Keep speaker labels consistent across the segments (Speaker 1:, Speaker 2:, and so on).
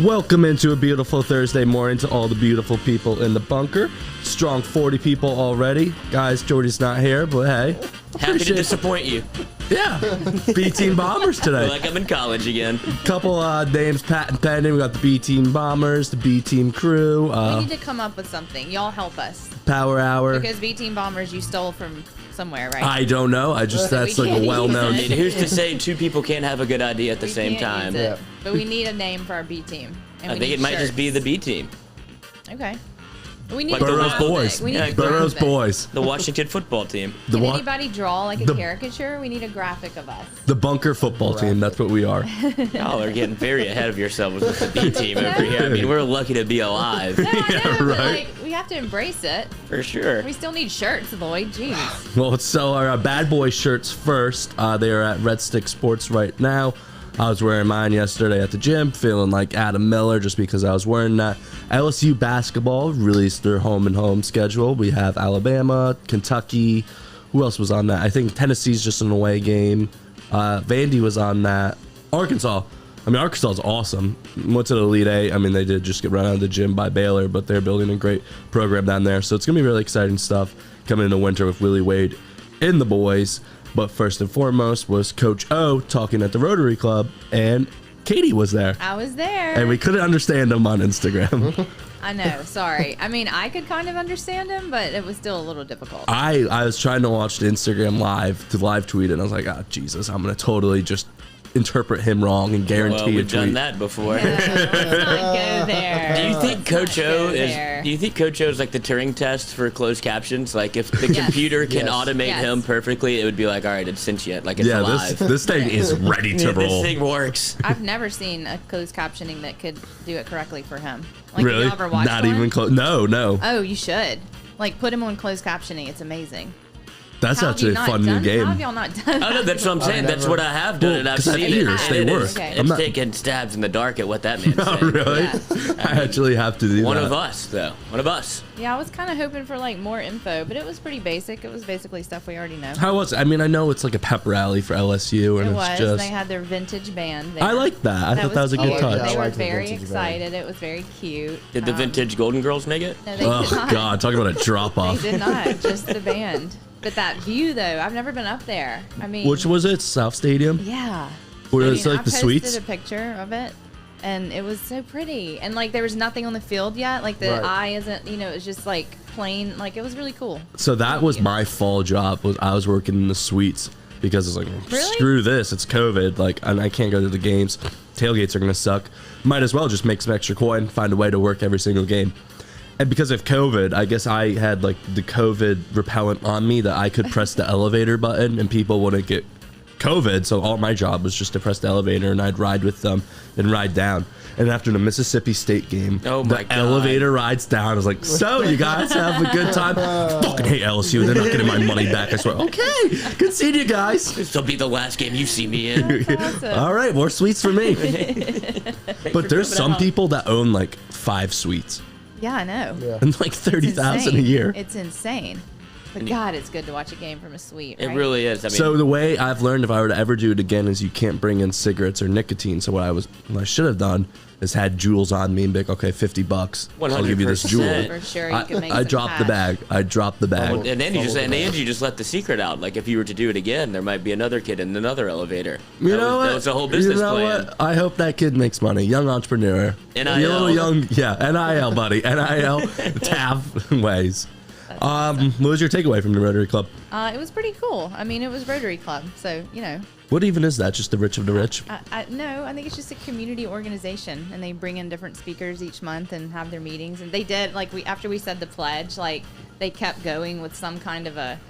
Speaker 1: Welcome into a beautiful Thursday morning to all the beautiful people in the bunker. Strong 40 people already. Guys, Jordy's not here, but hey.
Speaker 2: Happy to disappoint you.
Speaker 1: Yeah. B-Team Bombers today.
Speaker 2: Like I'm in college again.
Speaker 1: Couple names patent pending. We got the B-Team Bombers, the B-Team Crew.
Speaker 3: We need to come up with something. Y'all help us.
Speaker 1: Power Hour.
Speaker 3: Because B-Team Bombers you stole from somewhere, right?
Speaker 1: I don't know. That's like a well-known.
Speaker 2: And who's to say two people can't have a good idea at the same time?
Speaker 3: Yeah. But we need a name for our B team.
Speaker 2: I think it might just be the B team.
Speaker 3: Okay. We need
Speaker 2: Like
Speaker 1: Burroughs Boys. Burroughs Boys.
Speaker 2: The Washington football team.
Speaker 3: Can anybody draw like a caricature? We need a graphic of us.
Speaker 1: The bunker football team. That's what we are.
Speaker 2: Y'all are getting very ahead of yourselves with the B team over here. I mean, we're lucky to be alive.
Speaker 3: No, I know, but
Speaker 1: right.
Speaker 3: like, we have to embrace it.
Speaker 2: For sure.
Speaker 3: We still need shirts, Lloyd. Jeez.
Speaker 1: Well, let's sell our bad boy shirts first. They are at Red Stick Sports right now. I was wearing mine yesterday at the gym, feeling like Adam Miller just because I was wearing that. LSU basketball released their home and home schedule. We have Alabama, Kentucky. Who else was on that? I think Tennessee's just an away game. Vandy was on that. Arkansas. I mean, Arkansas is awesome. Went to the Elite Eight. I mean, they did just get run out of the gym by Baylor, but they're building a great program down there. So it's going to be really exciting stuff coming into winter with Willie Wade and the boys. But first and foremost was Coach O talking at the Rotary Club, and Katie was there.
Speaker 3: I was there.
Speaker 1: And we couldn't understand him on Instagram.
Speaker 3: I know, sorry. I mean, I could kind of understand him, but it was still a little difficult.
Speaker 1: I was trying to watch the Instagram live tweet, and I was like, oh, Jesus, I'm going to totally just interpret him wrong and guarantee
Speaker 2: well, we've done that before.
Speaker 3: No, let's not go there.
Speaker 2: Do you think Coach O is like the Turing test for closed captions? Like if the computer can automate him perfectly, it would be like, all right, it's sentient, like it's alive.
Speaker 1: This thing is ready to roll.
Speaker 2: This thing works.
Speaker 3: I've never seen a closed captioning that could do it correctly for him. Like,
Speaker 1: Really?
Speaker 3: Have you ever watched
Speaker 1: Not
Speaker 3: one?
Speaker 1: even close. No.
Speaker 3: Oh, you should. Like, put him on closed captioning. It's amazing.
Speaker 1: That's actually a fun new game.
Speaker 3: How have y'all not done that?
Speaker 2: Oh, no, that's what I'm saying. That's what I have done, and I've seen it.
Speaker 1: Ears, they work.
Speaker 3: Okay.
Speaker 2: It's taking stabs in the dark at what that man's saying.
Speaker 1: Oh, really?
Speaker 3: Yeah.
Speaker 1: I actually have to do
Speaker 2: One
Speaker 1: that.
Speaker 2: of us, though. One of us.
Speaker 3: Yeah, I was kind of hoping for like more info, but it was pretty basic. It was basically stuff we already know.
Speaker 1: How was it? I mean, I know it's like a pep rally for LSU, and
Speaker 3: It
Speaker 1: it's
Speaker 3: was.
Speaker 1: just.
Speaker 3: They had their vintage band there.
Speaker 1: I like that. I thought that was a good
Speaker 3: cute.
Speaker 1: touch.
Speaker 3: They were
Speaker 4: liked the
Speaker 3: very
Speaker 4: vintage
Speaker 3: excited. It was very cute.
Speaker 2: Did the vintage Golden Girls make it?
Speaker 3: No, they
Speaker 1: Oh
Speaker 3: did not.
Speaker 1: God, talking about a drop off.
Speaker 3: They did not. Just the band. But that view, though, I've never been up there. I mean,
Speaker 1: Which was it? South Stadium?
Speaker 3: yeah.
Speaker 1: Where
Speaker 3: I
Speaker 1: it's
Speaker 3: mean,
Speaker 1: like the
Speaker 3: I
Speaker 1: suites?
Speaker 3: posted a picture of it, and it was so pretty. And like there was nothing on the field yet. Like the eye isn't, it was just like plain. Like it was really cool.
Speaker 1: So that was my fall job. Was I was working in the suites because it's like,
Speaker 3: Really?
Speaker 1: screw this. It's COVID. Like, and I can't go to the games. Tailgates are gonna suck. Might as well just make some extra coin. Find a way to work every single game. And because of COVID, I guess I had like the COVID repellent on me that I could press the elevator button and people wouldn't get COVID. So all my job was just to press the elevator and I'd ride with them and ride down. And after the Mississippi State game, the elevator rides down. I was like, so you guys have a good time? I fucking hate LSU. They're not getting my money back. I swear. Okay, good seeing you guys.
Speaker 2: This will be the last game you see me in.
Speaker 3: Awesome.
Speaker 1: All right, more suites for me. But there's some
Speaker 2: out.
Speaker 1: people that own like 5 suites.
Speaker 3: Yeah, I know.
Speaker 4: Yeah.
Speaker 1: And like 30,000 a year.
Speaker 3: It's insane. But God, it's good to watch a game from a suite.
Speaker 2: It
Speaker 3: right?
Speaker 2: really is. I mean,
Speaker 1: So the way I've learned if I were to ever do it again is you can't bring in cigarettes or nicotine. So what I should have done is had jewels on me and be like, okay, $50. I'll give you this jewel.
Speaker 2: 100%.
Speaker 3: For sure, you can make
Speaker 1: I
Speaker 3: some
Speaker 1: dropped the
Speaker 3: cash.
Speaker 1: bag. I dropped the bag.
Speaker 2: and then you just let the secret out. Like if you were to do it again, there might be another kid in another elevator. That was a whole business plan.
Speaker 1: What? I hope that kid makes money. Young entrepreneur.
Speaker 2: NIL.
Speaker 1: You're a little young. Yeah, NIL, buddy. NIL. TAF ways. What was your takeaway from the Rotary Club?
Speaker 3: It was pretty cool. I mean, it was Rotary Club, so
Speaker 1: What even is that? Just the rich of the rich?
Speaker 3: No, I think it's just a community organization, and they bring in different speakers each month and have their meetings. And they did after we said the pledge, like they kept going with some kind of a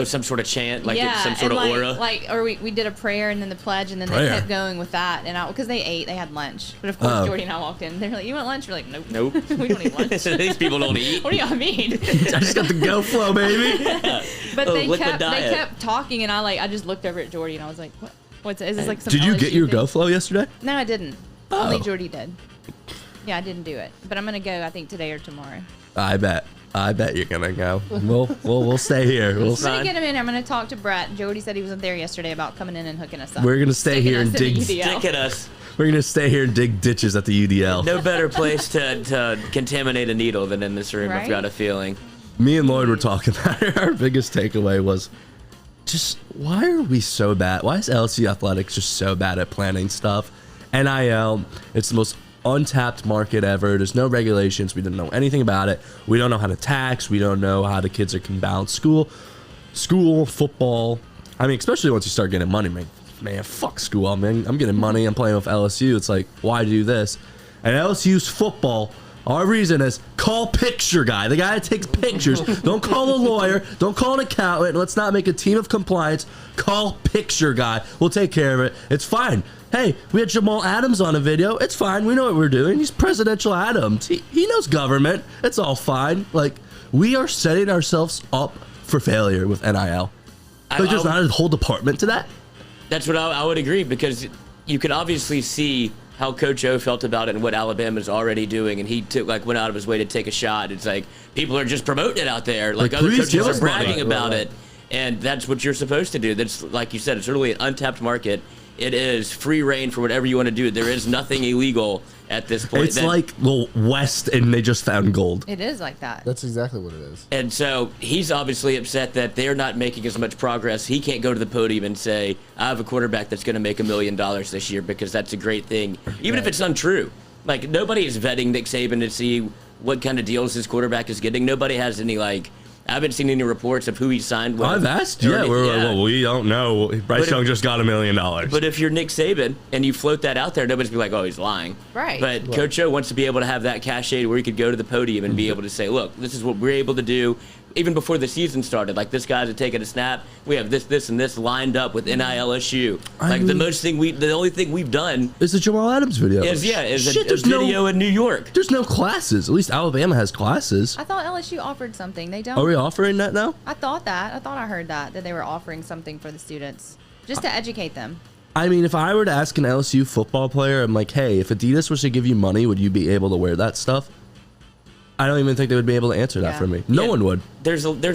Speaker 2: some sort of chant, like it's some sort of aura.
Speaker 3: Or we did a prayer and then the pledge, and then
Speaker 1: Prayer?
Speaker 3: they kept going with that. And because they had lunch, but of course Jordy and I walked in. They're like, "You want lunch?" We're like, "Nope,
Speaker 2: Nope.
Speaker 3: we don't eat lunch."
Speaker 2: These people don't eat.
Speaker 3: What do y'all mean?
Speaker 1: I just got the go flow, baby.
Speaker 3: But they
Speaker 2: liquid diet.
Speaker 3: kept talking, and I just looked over at Jordy and I was like, "What? Is this like some?"
Speaker 1: Did you get
Speaker 3: LSU
Speaker 1: your
Speaker 3: thing?
Speaker 1: go flow yesterday?
Speaker 3: No, I didn't.
Speaker 1: Oh.
Speaker 3: Only Jordy did. Yeah, I didn't do it, but I'm gonna go. I think today or tomorrow.
Speaker 1: I bet you're gonna go. We'll stay here.
Speaker 3: I'm gonna get him in. I'm gonna talk to Brett. Jordy said he wasn't there yesterday about coming in and hooking us up.
Speaker 1: We're gonna stay
Speaker 3: Sticking
Speaker 1: here
Speaker 3: us
Speaker 1: and
Speaker 3: in the
Speaker 1: dig.
Speaker 3: EDL.
Speaker 2: Stick at us.
Speaker 1: We're going to stay here and dig ditches at the UDL.
Speaker 2: No better place to contaminate a needle than in this room, right? I've got a feeling.
Speaker 1: Me and Lloyd were talking about it. Our biggest takeaway was just, why are we so bad? Why is LSU athletics just so bad at planning stuff? NIL, it's the most untapped market ever. There's no regulations. We don't know anything about it. We don't know how to tax. We don't know how the kids can balance school, football. I mean, especially once you start getting money, man, fuck school. I mean, I'm getting money. I'm playing with LSU. It's like, why do this? And LSU's football, our reason is call picture guy. The guy that takes pictures. Don't call a lawyer. Don't call an accountant. Let's not make a team of compliance. Call picture guy. We'll take care of it. It's fine. Hey, we had Jamal Adams on a video. It's fine. We know what we're doing. He's Presidential Adams. He knows government. It's all fine. Like, we are setting ourselves up for failure with NIL. Like, there's not a whole department to that.
Speaker 2: That's what I would agree, because you can obviously see how Coach O felt about it and what Alabama's already doing, and he went out of his way to take a shot. It's like people are just promoting it out there, like other coaches are bragging about it, and that's what you're supposed to do. That's, like you said, it's really an untapped market. It is free reign for whatever you want to do. There is nothing illegal at this point.
Speaker 1: It's like the West, and they just found gold.
Speaker 3: It is like that.
Speaker 4: That's exactly what it is.
Speaker 2: And so he's obviously upset that they're not making as much progress. He can't go to the podium and say, I have a quarterback that's going to make $1 million this year, because that's a great thing, even if it's untrue. Like, nobody is vetting Nick Saban to see what kind of deals his quarterback is getting. Nobody has any, I haven't seen any reports of who he signed with.
Speaker 1: I've asked. Yeah, we don't know. Bryce Young just got $1 million.
Speaker 2: But if you're Nick Saban and you float that out there, nobody's be like, oh, he's lying.
Speaker 3: Right.
Speaker 2: But Coach O wants to be able to have that cachet where he could go to the podium and be able to say, look, this is what we're able to do. Even before the season started, like, this guy's taking a snap. We have this, and this lined up with NILSU. The only thing we've done
Speaker 1: is the Jamal Adams video.
Speaker 2: Is a video in New York.
Speaker 1: There's no classes. At least Alabama has classes.
Speaker 3: I thought LSU offered something. They don't.
Speaker 1: Are we offering that now?
Speaker 3: I thought I heard that they were offering something for the students, just to educate them.
Speaker 1: I mean, if I were to ask an LSU football player, I'm like, hey, if Adidas was to give you money, would you be able to wear that stuff? I don't even think they would be able to answer that for me. No one would.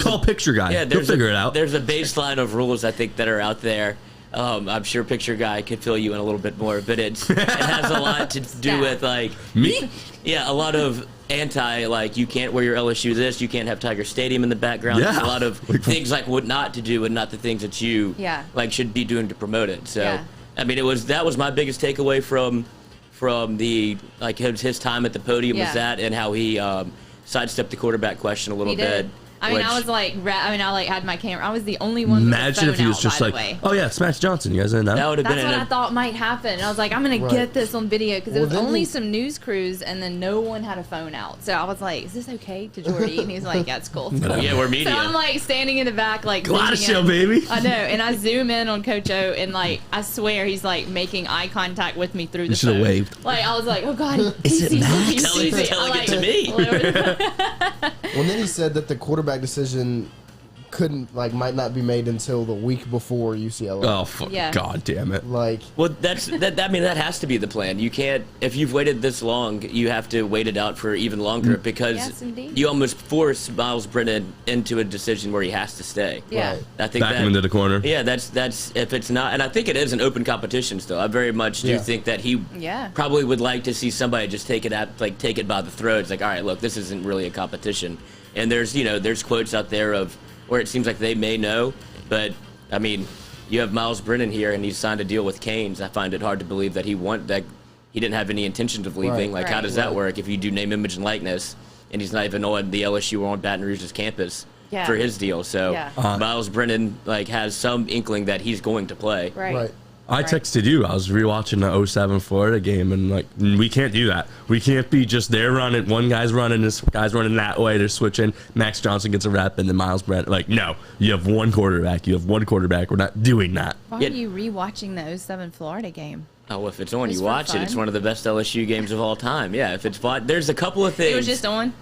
Speaker 1: Call picture guy. Yeah, he'll figure it out.
Speaker 2: There's a baseline of rules, I think, that are out there. I'm sure picture guy could fill you in a little bit more, but it has a lot to do with, like,
Speaker 1: me.
Speaker 2: Yeah, a lot of you can't wear your LSU this, you can't have Tiger Stadium in the background.
Speaker 1: Yeah.
Speaker 2: There's a lot of things like what not to do and not the things that you should be doing to promote it. So I mean, that was my biggest takeaway from the his time at the podium was that, and how he sidestepped the quarterback question a little bit.
Speaker 3: I mean, I had my camera. I was the only one.
Speaker 1: Imagine if he was just like, "Oh yeah, Smash Johnson." You guys didn't know.
Speaker 2: That would have been.
Speaker 3: That's what I thought might happen. And I was like, "I'm gonna get this on video," because it was only some news crews, and then no one had a phone out. So I was like, "Is this okay to Jordy?" And he's like, "Yeah, it's cool." It's cool.
Speaker 2: Yeah, we're media.
Speaker 3: So I'm like standing in the back, like,
Speaker 1: Glad show, baby.
Speaker 3: I know, and I zoom in on Coach O, and like I swear he's like making eye contact with me through the phone.
Speaker 1: You should have waved.
Speaker 3: Like, I was like, "Oh God,
Speaker 1: is it Max?"
Speaker 2: Telling it to me.
Speaker 4: Well, then he said that the quarterback decision might not be made until the week before UCLA.
Speaker 1: Oh, God damn it!
Speaker 2: Well, that has to be the plan. You can't, if you've waited this long, you have to wait it out for even longer, because you almost force Miles Brennan into a decision where he has to stay.
Speaker 3: Yeah,
Speaker 2: I think
Speaker 1: back him into the corner.
Speaker 2: Yeah, that's if it's not, and I think it is an open competition still. I very much do think that he probably would like to see somebody just take it by the throat. It's like, all right, look, this isn't really a competition, and there's quotes out there of where it seems like they may know, but I mean, you have Miles Brennan here, and he's signed a deal with Canes. I find it hard to believe that he didn't have any intentions of leaving. How does that work if you do name, image, and likeness, and he's not even on the LSU or on Baton Rouge's campus for his deal? So Miles Brennan has some inkling that he's going to play.
Speaker 3: Right.
Speaker 1: I texted you. I was rewatching the 07 Florida game, and we can't do that. We can't be just there running. One guy's running, this guy's running that way. They're switching. Max Johnson gets a rep, and then Miles Brennan. No, you have one quarterback. We're not doing that.
Speaker 3: Why are you rewatching the 07 Florida game?
Speaker 2: Oh, if it's on, you watch it. It's one of the best LSU games of all time. Yeah, if it's fought, there's a couple of things.
Speaker 3: It was just on?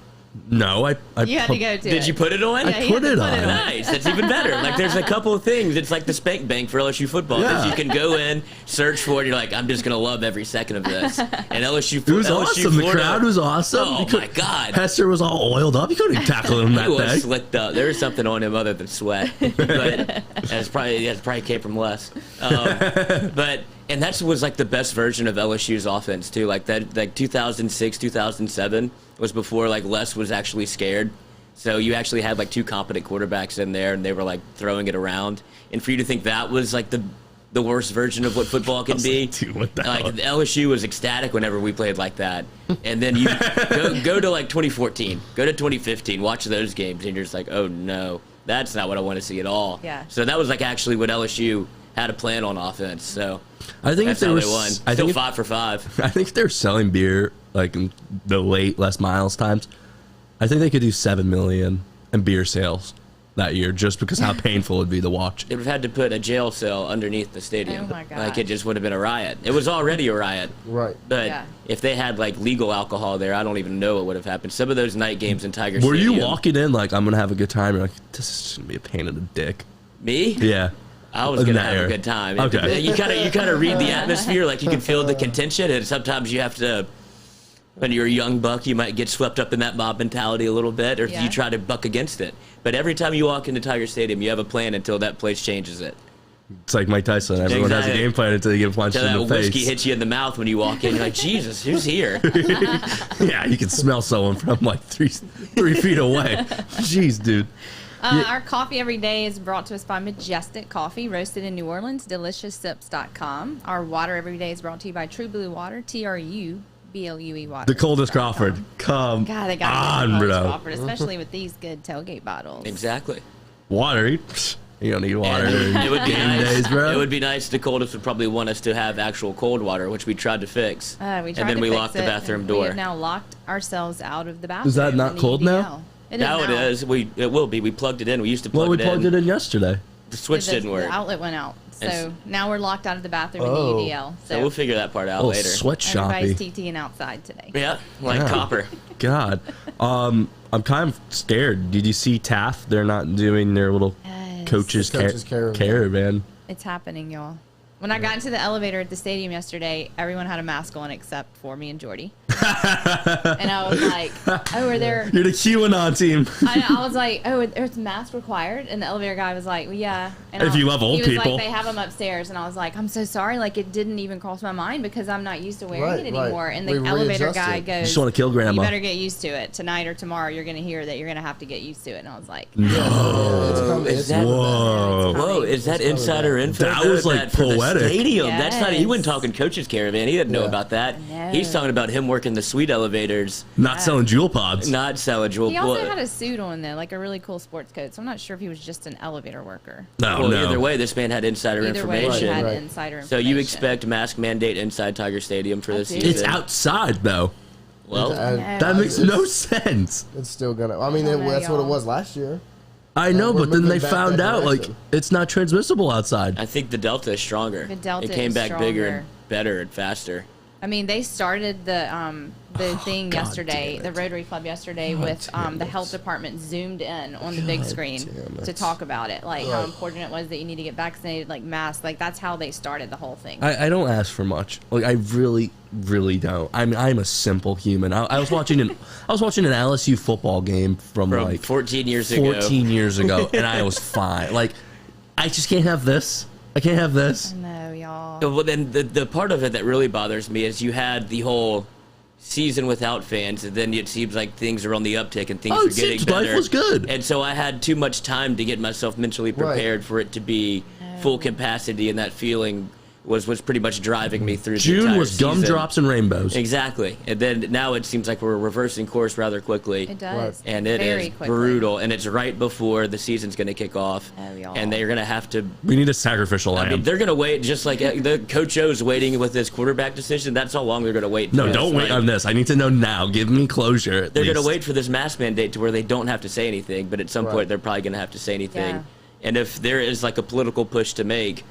Speaker 1: No,
Speaker 3: you had to go to
Speaker 2: Did you put it on?
Speaker 1: I put it on.
Speaker 2: Nice. That's even better. There's a couple of things. It's like the spank bank for LSU football. Because you can go in, search for it. You're like, I'm just going to love every second of this. And LSU
Speaker 1: It was
Speaker 2: LSU
Speaker 1: awesome.
Speaker 2: Florida,
Speaker 1: the crowd was awesome.
Speaker 2: Oh, my God.
Speaker 1: Hester was all oiled up. You couldn't even tackle him that
Speaker 2: day. He was
Speaker 1: day.
Speaker 2: slicked up. There was something on him other than sweat. But it probably came from Les. But And that was like the best version of LSU's offense too. Like that, like 2006, 2007 was before like Les was actually scared. So you actually had like two competent quarterbacks in there, and they were like throwing it around. And for you to think that was like the worst version of what football can be,
Speaker 1: dude, what the
Speaker 2: like
Speaker 1: hell?
Speaker 2: LSU was ecstatic whenever we played like that. And then you go to like 2014, go to 2015, watch those games, and you're just like, oh no, that's not what I want to see at all.
Speaker 3: Yeah.
Speaker 2: So that was like actually what LSU had a plan on offense. So
Speaker 1: I think
Speaker 2: that's
Speaker 1: if they
Speaker 2: how
Speaker 1: were,
Speaker 2: they won.
Speaker 1: I
Speaker 2: Still
Speaker 1: think
Speaker 2: 5 for 5.
Speaker 1: I think if they're selling beer like in the late Les Miles times, I think they could do $7 million in beer sales that year, just because how painful it would be to watch.
Speaker 2: They would have had to put a jail cell underneath the stadium.
Speaker 3: Oh my gosh.
Speaker 2: Like it just would have been a riot. It was already a riot.
Speaker 4: Right.
Speaker 2: But
Speaker 3: Yeah.
Speaker 2: if they had like legal alcohol there, I don't even know what would have happened. Some of those night games in Tiger
Speaker 1: Were
Speaker 2: Stadium.
Speaker 1: you walking in like, I'm gonna have a good time? You're like, this is just gonna be a pain in the dick.
Speaker 2: Me?
Speaker 1: Yeah.
Speaker 2: I was
Speaker 1: In
Speaker 2: gonna
Speaker 1: that
Speaker 2: have
Speaker 1: era.
Speaker 2: a good time.
Speaker 1: Okay.
Speaker 2: You kind of read the atmosphere, like you can feel the contention, and sometimes you have to. When you're a young buck, you might get swept up in that mob mentality a little bit, or
Speaker 3: Yeah.
Speaker 2: you try to buck against it. But every time you walk into Tiger Stadium, you have a plan until that place changes it.
Speaker 1: It's like Mike Tyson. Everyone has a
Speaker 2: Exactly.
Speaker 1: game plan until you get punched
Speaker 2: Until
Speaker 1: in
Speaker 2: that
Speaker 1: the
Speaker 2: whiskey
Speaker 1: face.
Speaker 2: hits you in the mouth when you walk in. You're like, Jesus, who's here?
Speaker 1: Yeah, you can smell someone from like three feet away. Jeez, dude.
Speaker 3: Our coffee every day is brought to us by Majestic Coffee, roasted in New Orleans, delicioussips.com. Our water every day is brought to you by True Blue Water, TRUBLUE Water.
Speaker 1: The coldest Crawford. Come
Speaker 3: God, they got
Speaker 1: on,
Speaker 3: the
Speaker 1: bro.
Speaker 3: Crawford, especially with these good tailgate bottles.
Speaker 2: Exactly.
Speaker 1: Water. You don't need water.
Speaker 2: And
Speaker 1: during
Speaker 2: it would be
Speaker 1: game
Speaker 2: nice.
Speaker 1: days, bro.
Speaker 2: It would be nice. The coldest would probably want us to have actual cold water, which we tried to fix.
Speaker 3: We tried
Speaker 2: and then
Speaker 3: to
Speaker 2: we
Speaker 3: fix
Speaker 2: locked the
Speaker 3: it,
Speaker 2: bathroom
Speaker 3: and
Speaker 2: door.
Speaker 3: We have now locked ourselves out of the bathroom.
Speaker 1: Is that not
Speaker 3: in the
Speaker 1: cold now?
Speaker 3: UDL. It is
Speaker 2: Now it is. It will be. We plugged it in. We used to plug
Speaker 1: Well, we
Speaker 2: it
Speaker 1: plugged
Speaker 2: in.
Speaker 1: it in yesterday.
Speaker 2: The switch didn't work.
Speaker 3: The outlet went out. So
Speaker 2: It's-
Speaker 3: now we're locked out of the bathroom
Speaker 4: Oh.
Speaker 3: in the UDL.
Speaker 2: So we'll figure that part out
Speaker 1: Oh,
Speaker 2: later.
Speaker 1: sweatshoppy.
Speaker 3: everybody's TTing outside today.
Speaker 2: Yeah, like
Speaker 1: Yeah.
Speaker 2: copper.
Speaker 1: God. I'm kind of scared. Did you see Taft? They're not doing their little
Speaker 3: Yes.
Speaker 1: coaches,
Speaker 4: Coaches caravan.
Speaker 1: caravan.
Speaker 3: It's happening, y'all. When I got into the elevator at the stadium yesterday, everyone had a mask on except for me and Jordy. And I was like, oh, are there...
Speaker 1: You're the QAnon team.
Speaker 3: I was like, oh, is mask required? And the elevator guy was like, well, yeah. And
Speaker 1: If you love old
Speaker 3: he was
Speaker 1: people.
Speaker 3: like, they have them upstairs. And I was like, I'm so sorry. Like, it didn't even cross my mind because I'm not used to wearing
Speaker 4: Right,
Speaker 3: it
Speaker 4: right.
Speaker 3: anymore. And the
Speaker 4: We
Speaker 3: elevator
Speaker 4: readjusted.
Speaker 3: guy
Speaker 1: You
Speaker 3: goes,
Speaker 1: just want to kill grandma.
Speaker 3: you better get used to it. Tonight or tomorrow, you're going to hear that you're going to have to get used to it. And I was like,
Speaker 4: Yeah, it's coming.
Speaker 2: Is
Speaker 4: It's
Speaker 2: that-
Speaker 4: coming back.
Speaker 1: Whoa.
Speaker 2: Whoa, is that
Speaker 4: It's
Speaker 2: insider
Speaker 4: coming
Speaker 2: info?
Speaker 1: That
Speaker 2: though,
Speaker 1: was, like,
Speaker 2: for the
Speaker 1: poetic.
Speaker 2: stadium. That's not. He
Speaker 3: Yes.
Speaker 2: wasn't talking coaches caravan. He didn't know
Speaker 4: Yeah.
Speaker 2: about that.
Speaker 3: No.
Speaker 2: He's talking about him working the suite elevators,
Speaker 1: Not selling jewel pods.
Speaker 2: not selling jewel.
Speaker 3: he also
Speaker 2: well,
Speaker 3: had a suit on, though, like a really cool sports coat. So I'm not sure if he was just an elevator worker.
Speaker 1: No,
Speaker 2: well,
Speaker 1: no.
Speaker 2: either way, this man had insider
Speaker 3: Either way,
Speaker 2: information.
Speaker 3: he had
Speaker 4: Right.
Speaker 3: insider
Speaker 2: So
Speaker 3: information.
Speaker 2: you expect mask mandate inside Tiger Stadium for this
Speaker 3: I do.
Speaker 2: season?
Speaker 1: It's outside, though.
Speaker 2: Well,
Speaker 1: That makes no sense.
Speaker 4: It's still gonna. I mean,
Speaker 3: I don't know,
Speaker 4: that's what it
Speaker 3: y'all.
Speaker 4: was last year.
Speaker 1: I know,
Speaker 4: we're
Speaker 1: but then they
Speaker 4: moving back
Speaker 1: found
Speaker 4: that
Speaker 1: out, like,
Speaker 4: direction.
Speaker 1: it's not transmissible outside.
Speaker 2: I think the Delta is stronger.
Speaker 3: The Delta
Speaker 2: it came
Speaker 3: is
Speaker 2: back bigger and
Speaker 3: stronger.
Speaker 2: better and faster.
Speaker 3: I mean, they started the thing
Speaker 1: God
Speaker 3: yesterday,
Speaker 1: damn
Speaker 3: the
Speaker 1: it.
Speaker 3: Rotary Club yesterday, with the health department zoomed in on the big screen
Speaker 1: damn
Speaker 3: to
Speaker 1: it.
Speaker 3: talk about it, like how important it was that you need to get vaccinated, like masks, like that's how they started the whole thing.
Speaker 1: I don't ask for much. Like, I really, really don't. I'm a simple human. I was watching an LSU football game from like
Speaker 2: 14 years ago.
Speaker 1: 14 years ago, and I was fine. Like, I just can't have this. I can't have this.
Speaker 3: No, y'all.
Speaker 2: Well, then the part of it that really bothers me is you had the whole season without fans, and then it seems like things are on the uptick and things
Speaker 1: Oh,
Speaker 2: are
Speaker 1: it
Speaker 2: getting
Speaker 1: seems
Speaker 2: better.
Speaker 1: life was good.
Speaker 2: And so I had too much time to get myself mentally prepared for it to be full capacity, and that feeling was pretty much driving me through the
Speaker 1: June
Speaker 2: entire
Speaker 1: was
Speaker 2: season.
Speaker 1: gumdrops and rainbows.
Speaker 2: Exactly. And then now it seems like we're reversing course rather quickly.
Speaker 3: It does.
Speaker 2: And it
Speaker 3: Very
Speaker 2: is
Speaker 3: quickly.
Speaker 2: brutal, and it's right before the season's going to kick off.
Speaker 3: Oh, y'all.
Speaker 2: And they're going to have to.
Speaker 1: We need a sacrificial
Speaker 2: I
Speaker 1: lamb.
Speaker 2: mean, they're going to wait just like the Coach O's waiting with his quarterback decision. That's how long they're going to wait.
Speaker 1: No,
Speaker 2: for
Speaker 1: don't
Speaker 2: this.
Speaker 1: wait
Speaker 2: Like,
Speaker 1: on this. I need to know now. Give me closure. At
Speaker 2: They're going to
Speaker 1: least.
Speaker 2: wait for this mask mandate to where they don't have to say anything, but at some
Speaker 4: Right.
Speaker 2: point they're probably going to have to say anything.
Speaker 3: Yeah.
Speaker 2: And if there is like a political push to make,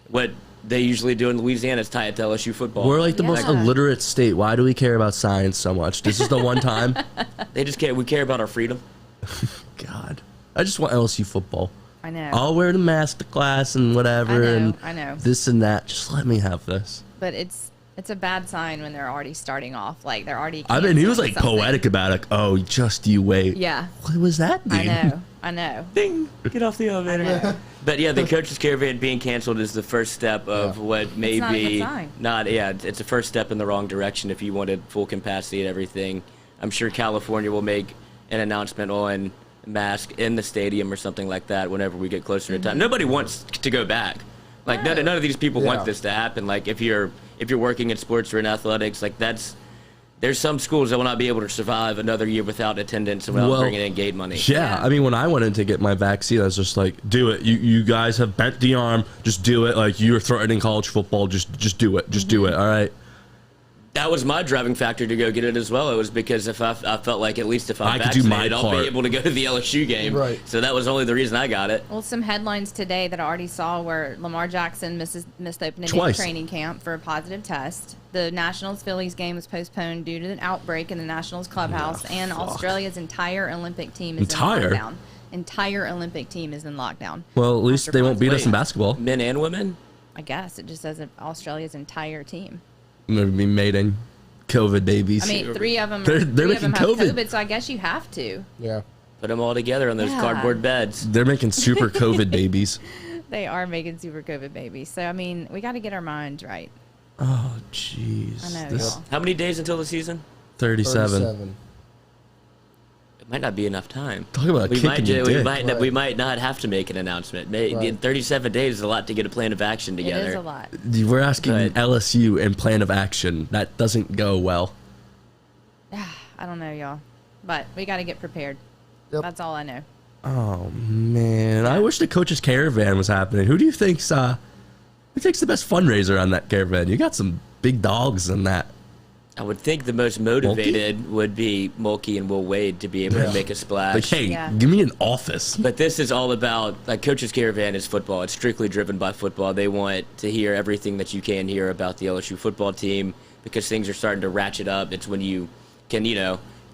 Speaker 2: what they usually do in Louisiana is tie it to LSU football.
Speaker 1: We're like the most
Speaker 3: Yeah.
Speaker 1: illiterate state. Why do we care about science so much? This is the one time.
Speaker 2: They just care. We care about our freedom.
Speaker 1: God, I just want LSU football.
Speaker 3: I know.
Speaker 1: I'll wear the mask to class and whatever, and
Speaker 3: I know.
Speaker 1: this and that. Just let me have this.
Speaker 3: But it's a bad sign when they're already starting off, like they're already.
Speaker 1: I mean, he was
Speaker 3: canceling
Speaker 1: like
Speaker 3: something.
Speaker 1: poetic about it. Like, oh, just you wait.
Speaker 3: Yeah.
Speaker 1: What was that, dude?
Speaker 3: I know. I know.
Speaker 2: Ding! Get off the elevator. But yeah, the coaches caravan being canceled is the first step of what may be not. Yeah, it's a first step in the wrong direction if you wanted full capacity and everything. I'm sure California will make an announcement on mask in the stadium or something like that whenever we get closer to time. Nobody wants to go back. Like none of these people want this to happen. Like if you're working in sports or in athletics, like there's some schools that will not be able to survive another year without attendance and without bringing in gate money.
Speaker 1: Yeah, I mean, when I went in to get my vaccine, I was just like, do it. You guys have bent the arm. Just do it. Like, you're threatening college football. Just do it. Just do it. All right.
Speaker 2: That was my driving factor to go get it as well. It was because if I felt like at least if I'm vaccinated, I'll be able to go to the LSU game.
Speaker 4: Right.
Speaker 2: So that was only the reason I got it.
Speaker 3: Well, some headlines today that I already saw were Lamar Jackson missed opening day training camp for a positive test. The Nationals-Phillies game was postponed due to an outbreak in the Nationals clubhouse, and Australia's entire Olympic team is in lockdown. Entire Olympic team is in lockdown.
Speaker 1: Well, at least they won't beat us in basketball.
Speaker 2: Men and women?
Speaker 3: I guess. It just says Australia's entire team.
Speaker 1: Maybe mating COVID babies.
Speaker 3: I mean, three of them
Speaker 1: they're
Speaker 3: making
Speaker 1: have
Speaker 3: COVID, so I guess you have to.
Speaker 4: Yeah.
Speaker 2: Put them all together on those cardboard beds.
Speaker 1: They're making super COVID babies.
Speaker 3: They are making super COVID babies. So, I mean, we got to get our minds right.
Speaker 1: Oh, jeez.
Speaker 3: I know, y'all.
Speaker 2: How many days until the season?
Speaker 1: 37.
Speaker 2: It might not be enough time.
Speaker 1: Talk about we
Speaker 2: might not have to make an announcement. In 37 days is a lot to get a plan of action together.
Speaker 3: It is a lot.
Speaker 1: We're asking LSU and plan of action. That doesn't go well.
Speaker 3: I don't know, y'all. But we got to get prepared. Yep. That's all I know.
Speaker 1: Oh, man. I wish the coach's caravan was happening. Who do you think's the best fundraiser on that caravan? You got some big dogs in that.
Speaker 2: I would think the most motivated would be Mulkey and Will Wade to be able to make a splash.
Speaker 1: Like, hey, give me an office.
Speaker 2: But this is all about, like, Coach's Caravan is football. It's strictly driven by football. They want to hear everything that you can hear about the LSU football team because things are starting to ratchet up. It's when you can,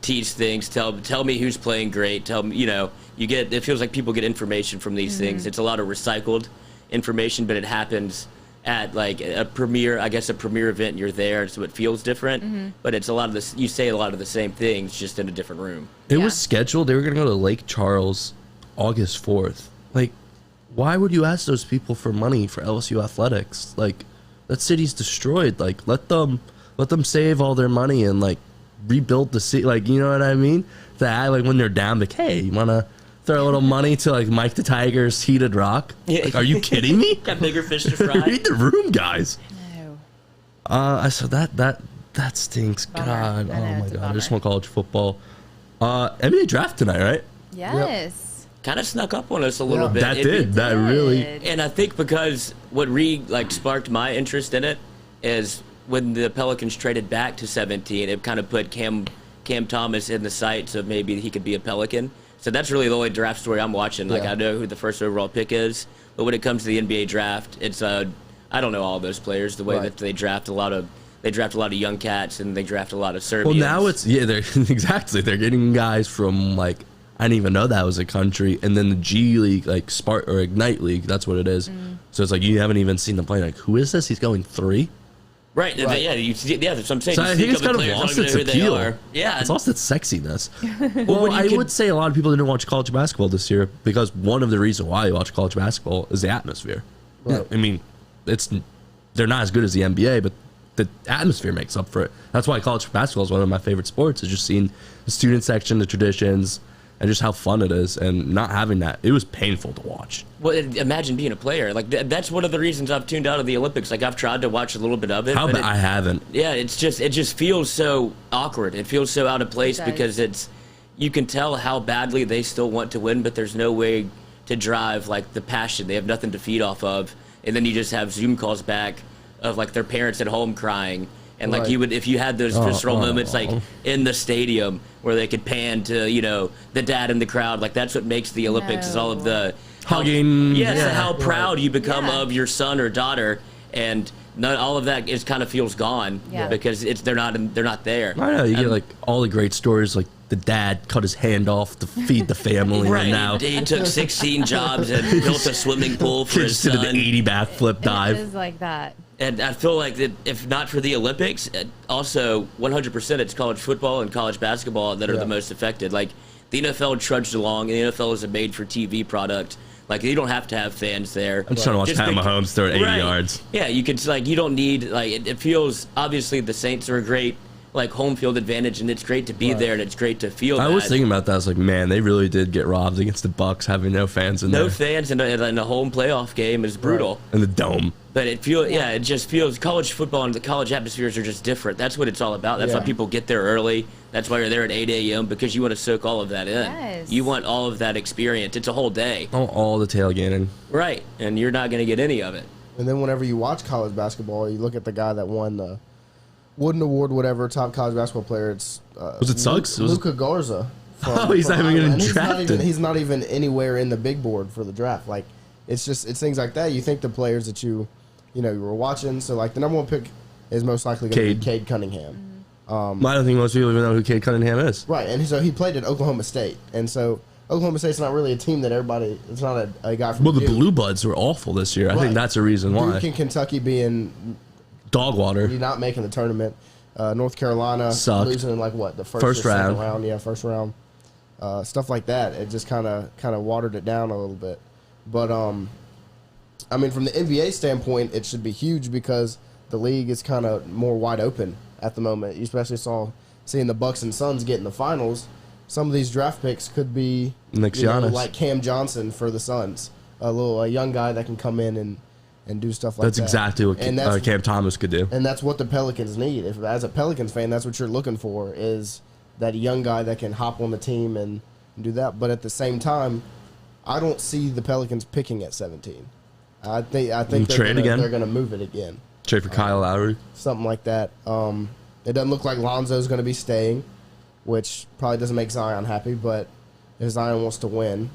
Speaker 2: teach things, tell me who's playing great, tell me, it feels like people get information from these things. It's a lot of recycled information, but it happens at like a premiere event, and you're there, so it feels different. But it's a lot of this. You say a lot of the same things, just in a different room.
Speaker 1: It was scheduled. They were gonna go to Lake Charles, August 4th. Like, why would you ask those people for money for LSU athletics? Like, that city's destroyed. Like, let them save all their money and like rebuild the city. Like, you know what I mean? That like when they're down, like, hey, you wanna throw a little money to like Mike the Tiger's Heated Rock? Like, are you kidding me?
Speaker 2: Got bigger fish to fry.
Speaker 1: Read the room, guys.
Speaker 3: No.
Speaker 1: So that stinks.
Speaker 3: Bummer.
Speaker 1: God,
Speaker 3: I know,
Speaker 1: oh my
Speaker 3: it's a
Speaker 1: God, I
Speaker 3: bummer.
Speaker 1: just want college football. NBA draft tonight, right?
Speaker 3: Yes.
Speaker 2: Kind of snuck up on us a little bit.
Speaker 1: That really.
Speaker 2: And I think because what sparked my interest in it is when the Pelicans traded back to 17, it kind of put Cam Thomas in the sights of maybe he could be a Pelican. So that's really the only draft story I'm watching. Like, I know who the first overall pick is, but when it comes to the NBA draft, it's I don't know all those players the way that they draft a lot of young cats and they draft a lot of Serbians.
Speaker 1: Well, now they're exactly, they're getting guys from like, I didn't even know that was a country, and then the G League, like Spark or Ignite League, that's what it is. So it's like you haven't even seen them play. Like, who is this? He's going 3.
Speaker 2: Right. Yeah, that's what I'm saying.
Speaker 1: So I think it's kind of lost its appeal.
Speaker 2: Yeah.
Speaker 1: It's lost its sexiness. Well, I would say a lot of people didn't watch college basketball this year because one of the reasons why you watch college basketball is the atmosphere. Right. I mean, they're not as good as the NBA, but the atmosphere makes up for it. That's why college basketball is one of my favorite sports, is just seeing the student section, the traditions, and just how fun it is, and not having that. It was painful to watch.
Speaker 2: Well, imagine being a player. Like, that's one of the reasons I've tuned out of the Olympics. Like, I've tried to watch a little bit of it.
Speaker 1: I haven't.
Speaker 2: Yeah, it just feels so awkward. It feels so out of place because you can tell how badly they still want to win, but there's no way to drive, like, the passion. They have nothing to feed off of. And then you just have Zoom calls back of, like, their parents at home crying. And, like, you would, if you had those visceral moments, like, in the stadium where they could pan to, the dad in the crowd, like, that's what makes the Olympics is all of the
Speaker 1: hugging.
Speaker 2: How proud you become of your son or daughter. And all of that kind of feels gone because they're not there.
Speaker 1: I know, you get, like, all the great stories, like, the dad cut his hand off to feed the family.
Speaker 2: Right.
Speaker 1: And now
Speaker 2: He took 16 jobs and built a swimming pool for his son.
Speaker 1: Did an 80 backflip dive.
Speaker 3: It is like that.
Speaker 2: And I feel like that if not for the Olympics, also 100% it's college football and college basketball that are the most affected. Like, the NFL trudged along, and the NFL is a made-for-TV product. Like, you don't have to have fans there.
Speaker 1: I'm just trying to watch Pat Mahomes throw 80 yards.
Speaker 2: Yeah, you could, like, you don't need, like, it feels, obviously, the Saints are a great, like, home field advantage, and it's great to be there, and it's great to feel
Speaker 1: I was thinking about that. I was like, man, they really did get robbed against the Bucs having no fans in there.
Speaker 2: No fans in a home playoff game is brutal.
Speaker 1: In the dome.
Speaker 2: But it feels, it just feels, college football and the college atmospheres are just different. That's what it's all about. That's why people get there early. That's why you're there at 8 a.m. because you want to soak all of that in.
Speaker 3: Yes.
Speaker 2: You want all of that experience. It's a whole day.
Speaker 1: All the tailgating.
Speaker 2: Right. And you're not going to get any of it.
Speaker 4: And then whenever you watch college basketball, you look at the guy that won the Wooden Award, whatever, top college basketball player. It's
Speaker 1: was it Suggs?
Speaker 4: Luka Garza.
Speaker 1: He's not even getting drafted.
Speaker 4: He's not even anywhere in the big board for the draft. Like, it's things like that. You think the players that you were watching. So, like, the number one pick is most likely going to be Cade Cunningham.
Speaker 1: I don't think most people even know who Cade Cunningham is.
Speaker 4: Right, and so he played at Oklahoma State, and so Oklahoma State's not really a team that everybody. It's not a guy from.
Speaker 1: Well, the Blue Buds were awful this year. I think that's a reason why.
Speaker 4: Duke and Kentucky being
Speaker 1: dog water.
Speaker 4: You're not making the tournament. North Carolina
Speaker 1: sucked.
Speaker 4: Losing in the first
Speaker 1: round.
Speaker 4: Second round. Yeah, first round. Stuff like that. It just kind of watered it down a little bit. But I mean, from the NBA standpoint, it should be huge because the league is kind of more wide open at the moment. You especially seeing the Bucks and Suns get in the finals. Some of these draft picks could be like Cam Johnson for the Suns, a young guy that can come in and do stuff like that.
Speaker 1: That's exactly what Cam Thomas could do.
Speaker 4: And that's what the Pelicans need. If as a Pelicans fan, that's what you're looking for is that young guy that can hop on the team and do that. But at the same time, I don't see the Pelicans picking at 17. I think they're going to move it again.
Speaker 1: Trade for Kyle Lowry?
Speaker 4: Something like that. It doesn't look like Lonzo's going to be staying, which probably doesn't make Zion happy, but if Zion wants to win.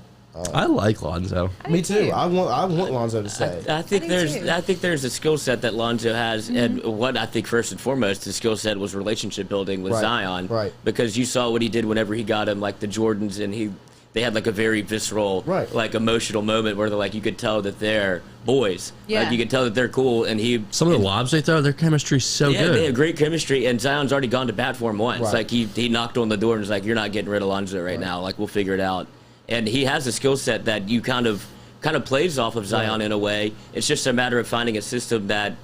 Speaker 1: I like Lonzo.
Speaker 4: Me too. I want Lonzo to stay.
Speaker 2: I think there's a skill set that Lonzo has, and what I think first and foremost, the skill set was relationship building with Zion.
Speaker 4: Right.
Speaker 2: Because you saw what he did whenever he got him, like the Jordans, and they had like a very visceral, like emotional moment where you could tell that they're boys.
Speaker 3: Yeah.
Speaker 2: Like you could tell that they're cool, and
Speaker 1: some of the lobs they throw, their chemistry's so good.
Speaker 2: They have great chemistry, and Zion's already gone to bat for him once.
Speaker 4: Right.
Speaker 2: Like he knocked on the door and was like, "You're not getting rid of Lonzo right now. Like we'll figure it out." And he has a skill set that you kind of plays off of Zion in a way. It's just a matter of finding a system that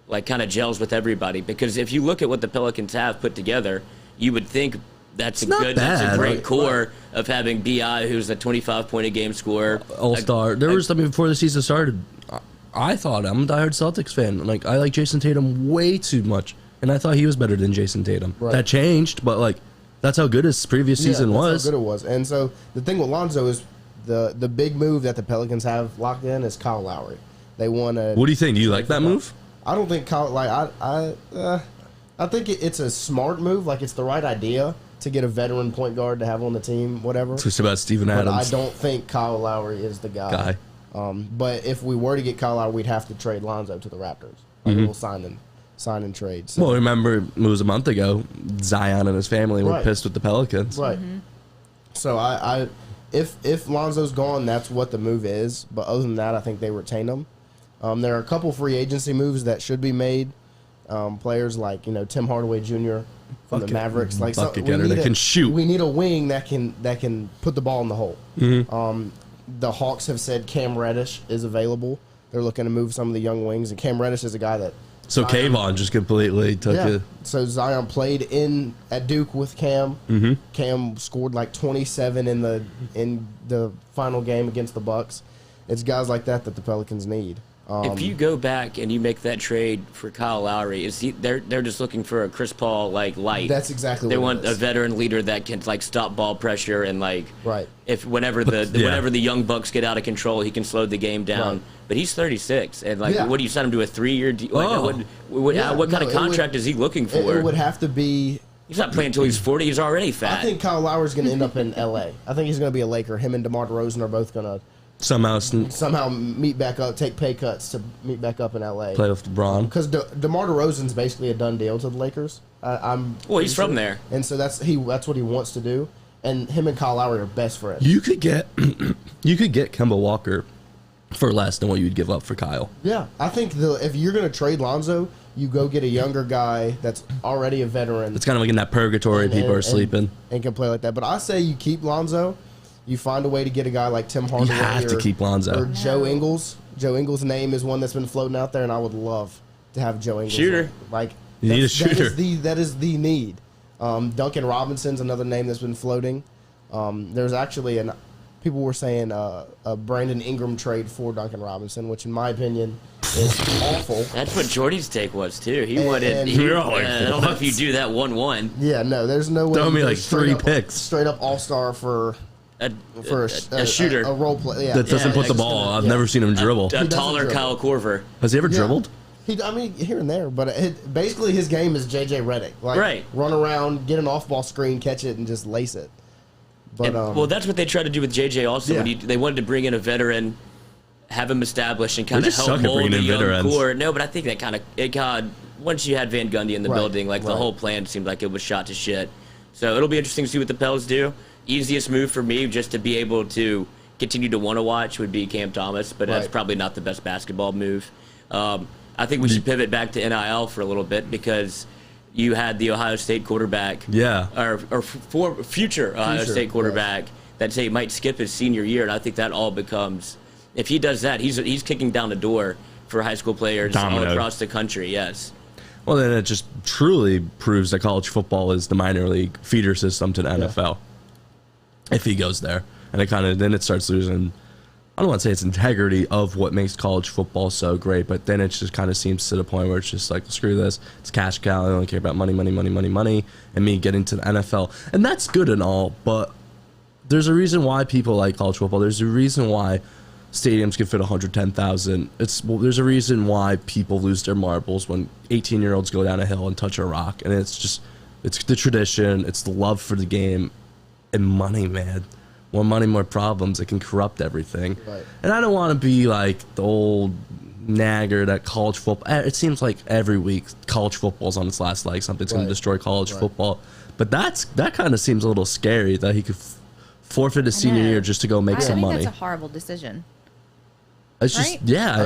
Speaker 2: like kind of gels with everybody. Because if you look at what the Pelicans have put together, you would think that's a great core of having B.I., who's a 25-point-a-game scorer.
Speaker 1: All-star. Before the season started, I thought, I'm a diehard Celtics fan. Like, I like Jason Tatum way too much, and I thought he was better than Jason Tatum. Right. That changed, but, like, that's how good his previous season was.
Speaker 4: That's how good it was. And so the thing with Lonzo is the big move that the Pelicans have locked in is Kyle Lowry. They want to.
Speaker 1: What do you think? Do you like that move?
Speaker 4: I don't think Kyle. Like I think it's a smart move. Like it's the right idea to get a veteran point guard to have on the team. Whatever.
Speaker 1: It's just about Steven Adams.
Speaker 4: I don't think Kyle Lowry is the guy. But if we were to get Kyle Lowry, we'd have to trade Lonzo to the Raptors. We'll sign and trade. So.
Speaker 1: Well, remember, it was a month ago, Zion and his family were pissed with the Pelicans.
Speaker 4: Right. Mm-hmm. So if Lonzo's gone, that's what the move is. But other than that, I think they retain him. There are a couple free agency moves that should be made. Players like Tim Hardaway Jr. from the Mavericks, like
Speaker 1: that can shoot.
Speaker 4: We need a wing that can put the ball in the hole. Mm-hmm. The Hawks have said Cam Reddish is available. They're looking to move some of the young wings, and Cam Reddish is a guy that.
Speaker 1: So Kayvon just completely took it.
Speaker 4: So Zion played at Duke with Cam. Mm-hmm. Cam scored like 27 in the final game against the Bucks. It's guys like that the Pelicans need.
Speaker 2: If you go back and you make that trade for Kyle Lowry, they're just looking for a Chris Paul light.
Speaker 4: That's exactly.
Speaker 2: They
Speaker 4: want
Speaker 2: a veteran leader that can stop ball pressure and
Speaker 4: right.
Speaker 2: If whenever the young Bucks get out of control, he can slow the game down. Right. But he's 36, and what do you sign him to a 3-year deal? What kind of contract is he looking for?
Speaker 4: It would have to be.
Speaker 2: He's not playing until he's 40. He's already fat.
Speaker 4: I think Kyle Lowry's going to end up in L.A. I think he's going to be a Laker. Him and DeMar DeRozan are both going to. Somehow meet back up, take pay cuts to meet back up in L.A.
Speaker 1: Play with LeBron.
Speaker 4: Because DeMar DeRozan's basically a done deal to the Lakers.
Speaker 2: He's from there,
Speaker 4: and so that's what he wants to do. And him and Kyle Lowry are best friends.
Speaker 1: You could get Kemba Walker for less than what you'd give up for Kyle.
Speaker 4: Yeah, I think if you're going to trade Lonzo, you go get a younger guy that's already a veteran.
Speaker 1: It's kind of like in that purgatory. People are sleeping
Speaker 4: and can play like that. But I say you keep Lonzo. You find a way to get a guy like Tim Hardaway.
Speaker 1: You have to keep Lonzo.
Speaker 4: Or Joe Ingles. Joe Ingles' name is one that's been floating out there, and I would love to have Joe Ingles.
Speaker 2: Shooter.
Speaker 4: Like,
Speaker 1: you need a shooter.
Speaker 4: That is the need. Duncan Robinson's another name that's been floating. There's actually people were saying a Brandon Ingram trade for Duncan Robinson, which in my opinion is awful.
Speaker 2: That's what Jordy's take was too. He wanted. I don't know if you do that 1-1.
Speaker 4: Yeah, no, there's no way.
Speaker 1: Throw me like 3 picks.
Speaker 4: Straight up all-star for
Speaker 2: a shooter,
Speaker 4: a role player
Speaker 1: that doesn't put the ball. I've never seen him dribble.
Speaker 2: A taller Kyle Korver.
Speaker 1: Has he ever dribbled?
Speaker 4: I mean, here and there, but basically his game is JJ Redick. Like, run around, get an off-ball screen, catch it, and just lace it. But
Speaker 2: well, that's what they tried to do with JJ also.
Speaker 1: Yeah.
Speaker 2: When they wanted to bring in a veteran, have him established, and kind of help mold the young core. No, but I think that kind of once you had Van Gundy in the building, like the whole plan seemed like it was shot to shit. So it'll be interesting to see what the Pels do. Easiest move for me, just to be able to continue to want to watch, would be Cam Thomas, but that's probably not the best basketball move. I think we should pivot back to NIL for a little bit, because you had the Ohio State quarterback, or future Ohio State quarterback that say might skip his senior year, and I think that all becomes, if he does that, he's kicking down the door for high school players all across the country. Yes.
Speaker 1: Well, then it just truly proves that college football is the minor league feeder system to the NFL. If he goes there, and then it starts losing. I don't want to say it's integrity of what makes college football so great, but then it just kind of seems to the point where it's just like, screw this. It's cash cow. I only care about money, and me getting to the NFL. And that's good and all, but there's a reason why people like college football. There's a reason why stadiums can fit 110,000. There's a reason why people lose their marbles when 18-year-olds go down a hill and touch a rock. And it's the tradition. It's the love for the game and money, man. More money, more problems. It can corrupt everything. Right. And I don't want to be like the old nagger that college football. It seems like every week college football's on its last leg. Something's going to destroy college football. But that kind of seems a little scary that he could forfeit his senior year just to go make some money.
Speaker 3: That's a horrible decision.
Speaker 1: It's just, yeah.
Speaker 4: I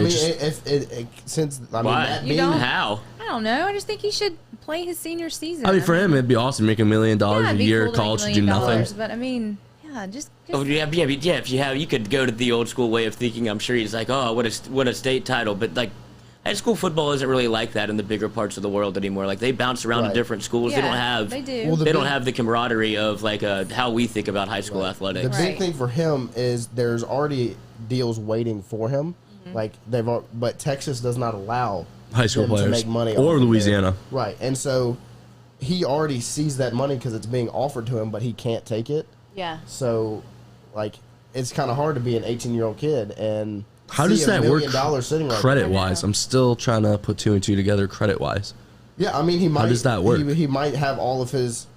Speaker 4: mean,
Speaker 2: how?
Speaker 3: I don't know. I just think he should play his senior season.
Speaker 1: I mean, for him, it'd be awesome. Make $1 million a year, cool college to do nothing.
Speaker 3: But I mean, yeah, just.
Speaker 2: Oh yeah. If you could go to the old school way of thinking. I'm sure he's like, oh, what a state title. But like, high school football isn't really like that in the bigger parts of the world anymore. Like, they bounce around to different schools.
Speaker 3: Yeah,
Speaker 2: they don't have the camaraderie of like how we think about high school athletics.
Speaker 4: The big thing for him is there's already deals waiting for him. Mm-hmm. Like but Texas does not allow
Speaker 1: high school players
Speaker 4: to make money,
Speaker 1: or Louisiana.
Speaker 4: Right, and so he already sees that money because it's being offered to him, but he can't take it.
Speaker 3: Yeah.
Speaker 4: So, like, it's kind of hard to be an 18-year-old kid and
Speaker 1: how does that work
Speaker 4: credit-wise?
Speaker 1: I'm still trying to put 2 and 2 together credit-wise.
Speaker 4: Yeah, I mean, he might.
Speaker 1: How does that work?
Speaker 4: He might have all of his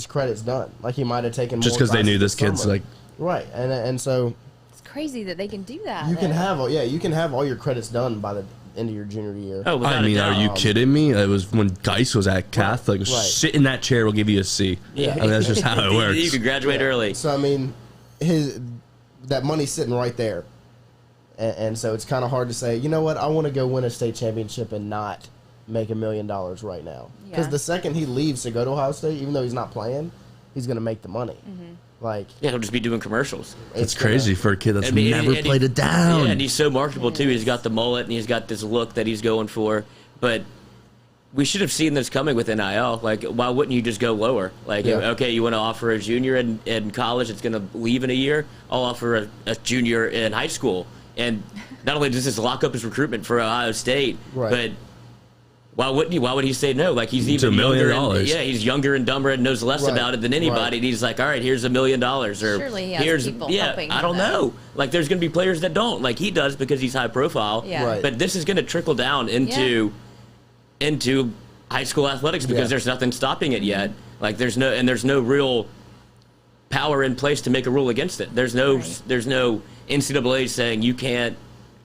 Speaker 4: credits done. Like, he might have taken
Speaker 1: just because they knew this kid's like
Speaker 4: right, and so
Speaker 3: it's crazy that they can do that.
Speaker 4: You can have all your credits done by the end of your junior year.
Speaker 2: Oh,
Speaker 1: I mean, are you kidding me? It was when Geis was at Catholic. Sit in that chair, we'll give you a C.
Speaker 2: Yeah,
Speaker 1: I mean, that's just how it works.
Speaker 2: You could graduate early.
Speaker 4: So I mean, that money's sitting right there. And so it's kind of hard to say, you know what, I want to go win a state championship and not make $1 million right now. Because the second he leaves to go to Ohio State, even though he's not playing, he's going to make the money. Mm-hmm. Like,
Speaker 2: he'll just be doing commercials.
Speaker 1: It's crazy for a kid that's never played it down.
Speaker 2: Yeah, and he's so marketable, too. He's got the mullet, and he's got this look that he's going for. But we should have seen this coming with NIL. Like, why wouldn't you just go lower? Like, okay, you want to offer a junior in college that's going to leave in a year? I'll offer a junior in high school. And not only does this lock up his recruitment for Ohio State, but why wouldn't you? Why would he say no? Like, he's even
Speaker 1: $1 million.
Speaker 2: Younger. He's younger and dumber and knows less about it than anybody. And he's like, all right, here's $1 million. Or
Speaker 3: surely he has people helping
Speaker 2: I don't know. Like, there's going to be players that don't. Like, he does because he's high profile.
Speaker 3: Yeah. Right.
Speaker 2: But this is going to trickle down into high school athletics because there's nothing stopping it yet. Like, there's no real power in place to make a rule against it. There's no NCAA saying you can't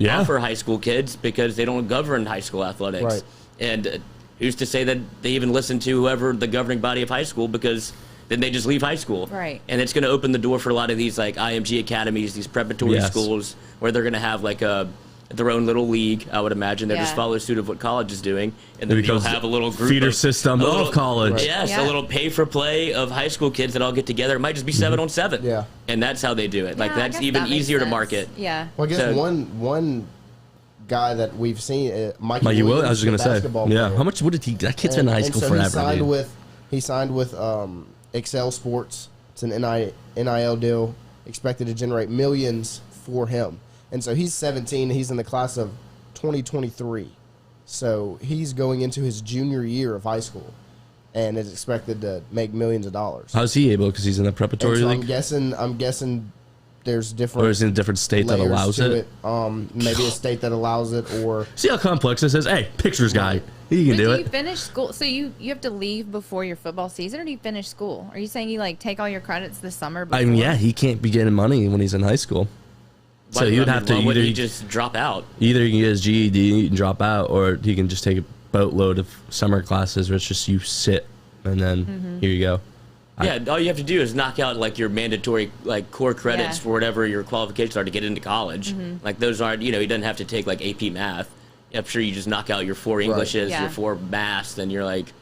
Speaker 2: offer high school kids because they don't govern high school athletics.
Speaker 4: Right.
Speaker 2: And who's to say that they even listen to whoever the governing body of high school, because then they just leave high school.
Speaker 3: Right.
Speaker 2: And it's going to open the door for a lot of these like IMG academies, these preparatory schools where they're going to have like a their own little league, I would imagine. They just follow suit of what college is doing, and then you'll have a little group
Speaker 1: feeder system of college.
Speaker 2: Right. Yes, a little pay-for-play of high school kids that all get together. It might just be 7-on-7.
Speaker 4: Yeah.
Speaker 2: And that's how they do it. Like, that's even easier to market.
Speaker 3: Yeah.
Speaker 4: Well, I guess one guy that we've seen,
Speaker 1: Mikey Williams, I was just going to say. Yeah.
Speaker 4: Player.
Speaker 1: How much, what did he, that kid's been in high school
Speaker 4: so
Speaker 1: forever,
Speaker 4: he signed with Excel Sports. It's an NIL deal, expected to generate millions for him. And so he's 17. He's in the class of 2023. So he's going into his junior year of high school and is expected to make millions of dollars.
Speaker 1: How's he able? Because he's in a preparatory league?
Speaker 4: I'm guessing there's different.
Speaker 1: Or is it in a different state that allows it?
Speaker 4: Maybe a state that allows it, or
Speaker 1: see how complex this is. Hey, pictures guy, he can do it.
Speaker 3: Do you finish school? So you have to leave before your football season, or do you finish school? Are you saying you like take all your credits this summer? Before?
Speaker 1: I mean, yeah, he can't be getting money when he's in high school. So you'd have to
Speaker 2: either he just drop out.
Speaker 1: Either he can get his GED and drop out, or he can just take a boatload of summer classes where it's just you sit and then here you go.
Speaker 2: Yeah, all you have to do is knock out like your mandatory like core credits for whatever your qualifications are to get into college. Like those aren't, he doesn't have to take like AP math. I'm sure you just knock out your 4 Englishes, your 4 maths, then you're like,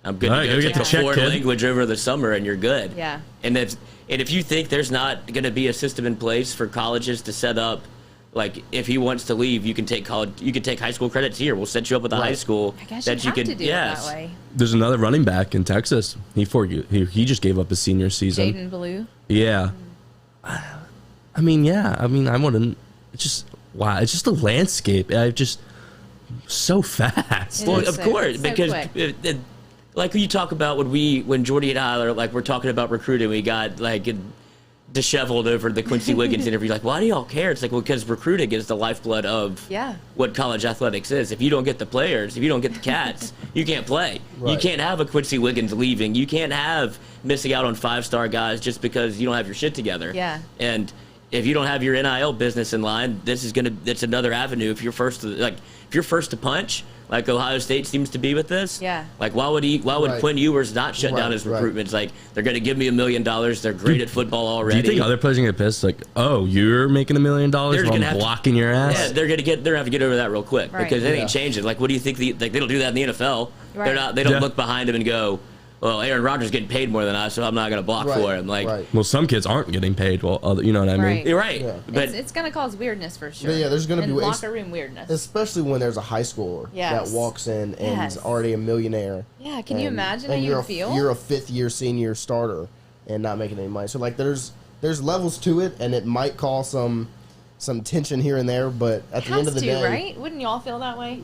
Speaker 2: I'm good to go take a foreign language over the summer, and you're good.
Speaker 3: Yeah.
Speaker 2: And if you think there's not going to be a system in place for colleges to set up, like if he wants to leave, you can take high school credits here. We'll set you up with a high school
Speaker 3: I guess that you could do it that way.
Speaker 1: There's another running back in Texas. He just gave up his senior season.
Speaker 3: Jaden Blue.
Speaker 1: Yeah. I mean, I wouldn't. It's just wow. It's just a landscape. I just so fast.
Speaker 2: Well, of course, because. Like you talk about when Jordy and I are like we're talking about recruiting, we got like disheveled over the Quincy Wiggins interview. Like, why do y'all care? It's like, well, because recruiting is the lifeblood of what college athletics is. If you don't get the players, if you don't get the cats, you can't play. Right. You can't have a Quincy Wiggins leaving. You can't have missing out on 5-star guys just because you don't have your shit together.
Speaker 3: Yeah.
Speaker 2: And if you don't have your NIL business in line, it's another avenue. If you're first to punch, like Ohio State seems to be with this.
Speaker 3: Yeah.
Speaker 2: Like, why would Quinn Ewers not shut down his recruitment? It's like, they're going to give me $1 million. They're great at football already.
Speaker 1: Do you think other players are going to get pissed? Like, oh, you're making $1 million while I'm blocking your ass?
Speaker 2: Yeah, they're going to have to get over that real quick because it ain't changing. Like, what do you think? They don't do that in the NFL. Right. They don't look behind him and go, well, Aaron Rodgers is getting paid more than us, so I'm not going to block for him. Like,
Speaker 1: well, some kids aren't getting paid. Well, you know what I mean?
Speaker 2: You're right.
Speaker 3: Yeah. But it's going to cause weirdness for sure.
Speaker 4: But yeah, there's going to be
Speaker 3: locker room weirdness,
Speaker 4: especially when there's a high schooler that walks in and is already a millionaire.
Speaker 3: Yeah, can you imagine how you feel?
Speaker 4: You're a 5th-year senior starter and not making any money. So like, there's levels to it, and it might cause some tension here and there. But at the end of the day,
Speaker 3: right? Wouldn't y'all feel that way?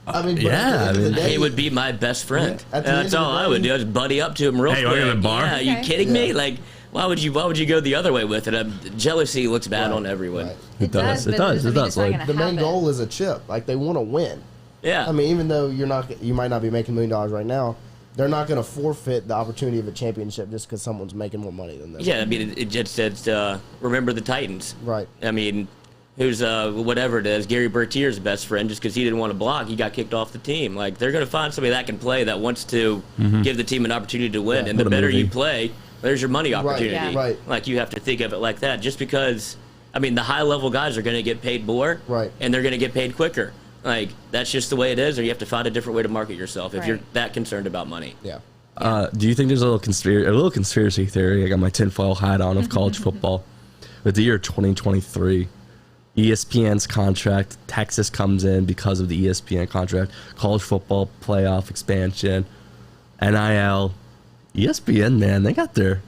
Speaker 4: I mean,
Speaker 2: he would be my best friend. That's all I would do. I'd buddy up to him real quick.
Speaker 1: Hey, in a bar?
Speaker 2: Yeah, are you kidding me? Like, why would you go the other way with it? Jealousy looks bad on everyone.
Speaker 1: Right. It does. Like,
Speaker 4: the main goal is a chip. Like, they want to win.
Speaker 2: Yeah.
Speaker 4: I mean, even though you might not be making $1 million right now, they're not going to forfeit the opportunity of a championship just because someone's making more money than them.
Speaker 2: Yeah, I mean, it just says remember the Titans.
Speaker 4: Right.
Speaker 2: I mean, who's whatever it is, Gary Bertier's best friend, just because he didn't want to block, he got kicked off the team. Like, they're going to find somebody that can play, that wants to give the team an opportunity to win. And the better you play, there's your money opportunity.
Speaker 4: Right.
Speaker 2: Like, you have to think of it like that. Just because, I mean, the high-level guys are going to get paid more, and they're going to get paid quicker. Like, that's just the way it is, or you have to find a different way to market yourself if you're that concerned about money.
Speaker 4: Yeah.
Speaker 1: Do you think there's a little conspiracy theory? I got my tinfoil hat on of college football. With the year 2023, ESPN's contract, Texas comes in because of the ESPN contract, college football playoff expansion, NIL, ESPN, man, they got their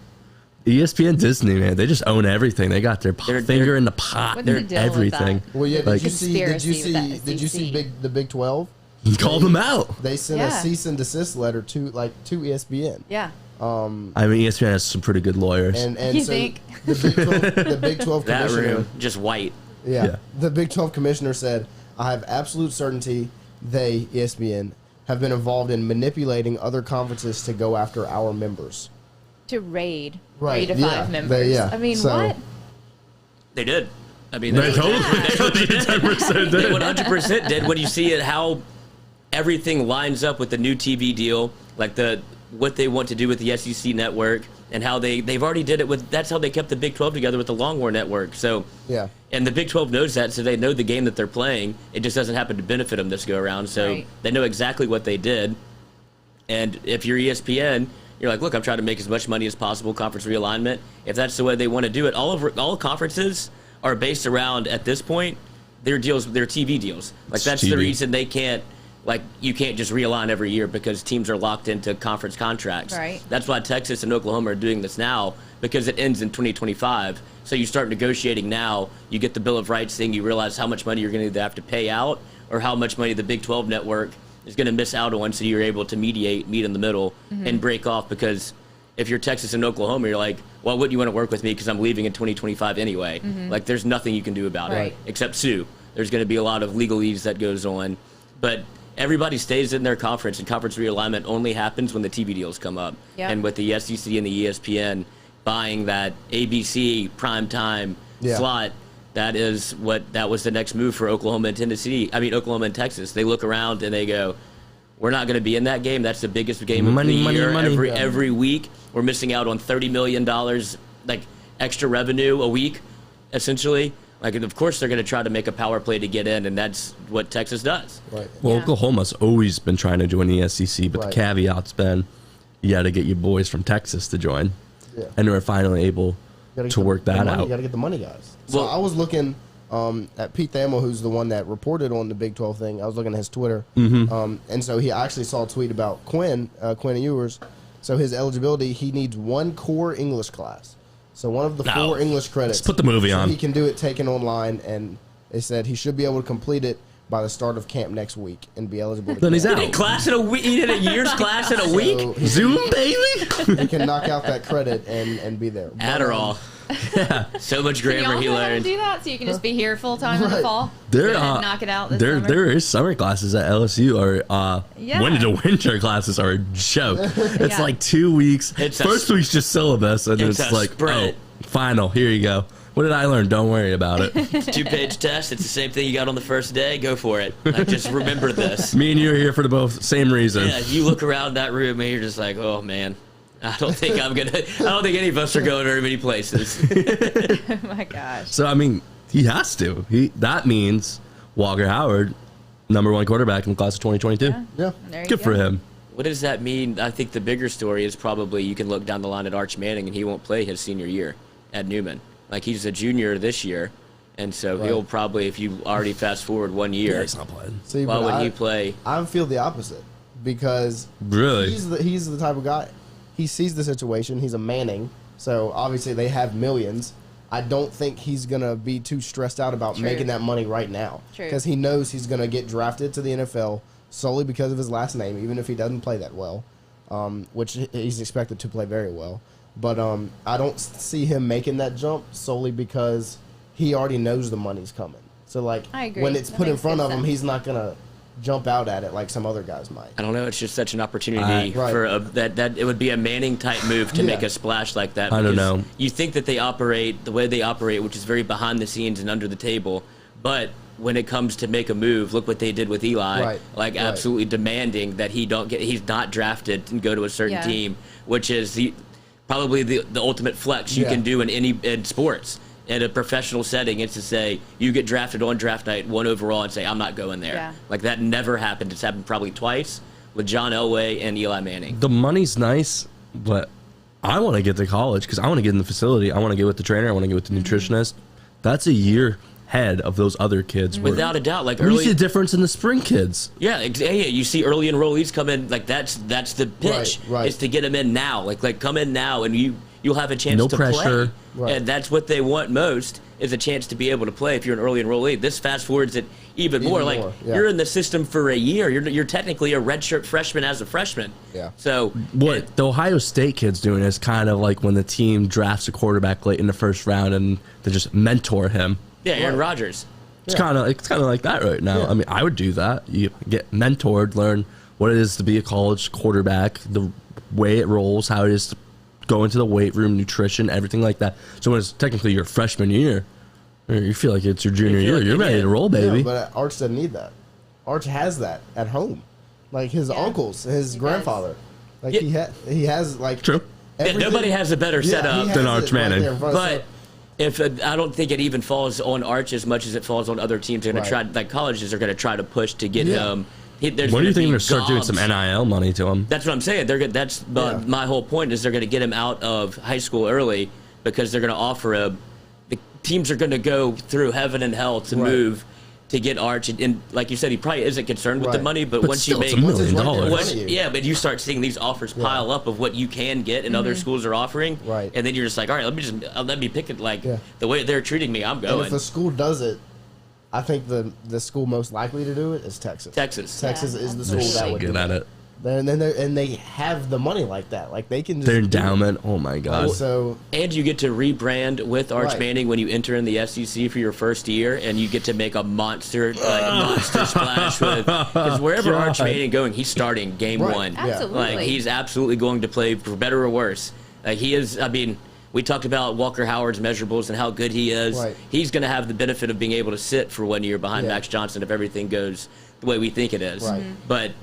Speaker 1: ESPN, Disney, man, they just own everything. They got their finger in the pot. They're everything.
Speaker 4: Well, yeah, did you see the Big 12?
Speaker 1: He called them out.
Speaker 4: They sent a cease and desist letter to ESPN.
Speaker 3: Yeah.
Speaker 1: I mean, ESPN has some pretty good lawyers.
Speaker 3: And you think?
Speaker 4: The Big 12
Speaker 2: that
Speaker 4: commissioner,
Speaker 2: room, just white.
Speaker 4: Yeah. The Big 12 commissioner said, I have absolute certainty they, ESPN, have been involved in manipulating other conferences to go after our members.
Speaker 3: To raid 3 to 5 members. I mean, what?
Speaker 2: They did. I mean,
Speaker 1: they totally did. 10% did.
Speaker 2: They 100% did. When you see it, how everything lines up with the new TV deal, like the what they want to do with the SEC network and how they've already did it with. That's how they kept the Big 12 together with the Longhorn network. So
Speaker 4: yeah,
Speaker 2: and the Big 12 knows that, so they know the game that they're playing. It just doesn't happen to benefit them this go around. So they know exactly what they did. And if you're ESPN, you're like, look, I'm trying to make as much money as possible. Conference realignment. If that's the way they want to do it, all conferences are based around at this point their deals, their TV deals. Like that's the reason they can't. Like, you can't just realign every year because teams are locked into conference contracts.
Speaker 3: Right.
Speaker 2: That's why Texas and Oklahoma are doing this now, because it ends in 2025. So you start negotiating now. You get the Bill of Rights thing. You realize how much money you're going to either have to pay out or how much money the Big 12 network is going to miss out on. So you're able to meet in the middle, and break off. Because if you're Texas and Oklahoma, you're like, well, wouldn't you want to work with me because I'm leaving in 2025 anyway? Like, there's nothing you can do about it except sue. There's going to be a lot of legalese that goes on. But everybody stays in their conference, and conference realignment only happens when the TV deals come up. Yep. And with the SEC and the ESPN buying that ABC primetime slot, that was the next move for Oklahoma and Texas. They look around and they go, we're not going to be in that game. That's the biggest game of the year. Every week. We're missing out on $30 million like extra revenue a week, essentially. Like, of course, they're going to try to make a power play to get in, and that's what Texas does.
Speaker 4: Right.
Speaker 1: Well, Oklahoma's always been trying to join the SEC, but the caveat's been you got to get your boys from Texas to join. Yeah. And we're finally able to work that out.
Speaker 4: You got to get the money guys. So I was looking at Pete Thamel, who's the one that reported on the Big 12 thing. I was looking at his Twitter. And so he actually saw a tweet about Quinn Ewers. So his eligibility, he needs one core English class. So one of the 4 English credits.
Speaker 1: Let's put the movie on.
Speaker 4: He can do it taken online, and they said he should be able to complete it by the start of camp next week and be eligible to
Speaker 1: Then he's out.
Speaker 2: He did class in a week. He did a year's class in a week.
Speaker 1: Zoom, baby.
Speaker 4: He can knock out that credit and be there.
Speaker 2: Adderall. So much grammar he learned.
Speaker 3: Do that so you can just be here full time in the fall. Knock it out.
Speaker 1: There is summer classes at LSU winter classes are a joke. It's like 2 weeks. First week's just syllabus, and it's like final. Here you go. What did I learn? Don't worry about it.
Speaker 2: It's a 2-page test. It's the same thing you got on the first day. Go for it. Like, just remember this.
Speaker 1: Me and you are here for the both same reason.
Speaker 2: Yeah, you look around that room and you're just like, oh man. I don't think any of us are going very many places.
Speaker 3: Oh my gosh.
Speaker 1: So I mean, he has to. That means Walker Howard, #1 quarterback in the class of 2022.
Speaker 4: Yeah.
Speaker 1: Good for him.
Speaker 2: What does that mean? I think the bigger story is probably you can look down the line at Arch Manning and he won't play his senior year at Newman. Like, he's a junior this year, and so he'll probably, if you already fast forward 1 year,
Speaker 1: he's not playing.
Speaker 4: See,
Speaker 2: why would he play?
Speaker 4: I feel the opposite, because
Speaker 1: really
Speaker 4: he's the type of guy. He sees the situation. He's a Manning, so obviously they have millions. I don't think he's going to be too stressed out about making that money right now, because he knows he's going to get drafted to the NFL solely because of his last name, even if he doesn't play that well, which he's expected to play very well. But I don't see him making that jump solely because he already knows the money's coming. So, like, when it's put in front of him, he's not going to jump out at it like some other guys might.
Speaker 2: I don't know. It's just such an opportunity for that it would be a Manning-type move to make a splash like that.
Speaker 1: I don't know.
Speaker 2: You think that they operate the way they operate, which is very behind the scenes and under the table, but when it comes to make a move, look what they did with Eli. Absolutely demanding that he's not drafted and go to a certain team, which is probably the ultimate flex you can do in sports. In a professional setting, it's to say you get drafted on draft night 1 overall and say, I'm not going there. Yeah. Like, that never happened. It's happened probably twice with John Elway and Eli Manning.
Speaker 1: The money's nice, but I want to get to college because I want to get in the facility. I want to get with the trainer. I want to get with the nutritionist. That's a year ahead of those other kids.
Speaker 2: Without a doubt. Like,
Speaker 1: you see the difference in the spring kids.
Speaker 2: Yeah, you see early enrollees come in. Like, that's the pitch. Is to get them in now. Like come in now, and you'll have a chance to play. And that's what they want most, is a chance to be able to play if you're an early enrollee. This fast forwards it even more. You're in the system for a year. You're technically a redshirt freshman as a freshman.
Speaker 4: Yeah.
Speaker 2: So
Speaker 1: what the Ohio State kid's doing is kind of like when the team drafts a quarterback late in the first round and they just mentor him.
Speaker 2: Yeah, Aaron Rodgers.
Speaker 1: It's kind of like that right now. I mean, I would do that. You get mentored, learn what it is to be a college quarterback, the way it rolls, how it is to go into the weight room, nutrition, everything like that. So when it's technically your freshman year, you feel like it's your junior year. You're ready to roll, baby.
Speaker 4: Yeah, but Arch doesn't need that. Arch has that at home. Like his uncles, his grandfather. Like he has like
Speaker 1: true.
Speaker 2: Nobody has a better setup
Speaker 1: than Arch Manning.
Speaker 2: But I don't think it even falls on Arch as much as it falls on other teams. They're going to try, like colleges are going to try to push to get him.
Speaker 1: When do you think they're going to start doing some NIL money to him?
Speaker 2: That's what I'm saying. That's my whole point is they're going to get him out of high school early because they're going to offer him. The teams are going to go through heaven and hell to move to get Arch, and like you said, he probably isn't concerned with the money. But once
Speaker 1: still,
Speaker 2: you make
Speaker 1: $1 million,
Speaker 2: but you start seeing these offers pile up of what you can get and other schools are offering,
Speaker 4: right?
Speaker 2: And then you're just like, all right, let me pick it. Like the way they're treating me, I'm going.
Speaker 4: And if a school does it, I think the school most likely to do it is Texas.
Speaker 2: Texas
Speaker 4: is the school
Speaker 1: that would
Speaker 4: do
Speaker 1: good at it.
Speaker 4: And they have the money like that. Like they can just
Speaker 1: their endowment. Oh my god!
Speaker 2: And you get to rebrand with Arch Manning when you enter in the SEC for your first year, and you get to make a monster splash with because wherever Arch Manning going, he's starting game one.
Speaker 3: Absolutely,
Speaker 2: like he's absolutely going to play for better or worse. He is. I mean, we talked about Walker Howard's measurables and how good he is.
Speaker 4: Right.
Speaker 2: He's going to have the benefit of being able to sit for 1 year behind Max Johnson if everything goes the way we think it is.
Speaker 4: Right.
Speaker 2: But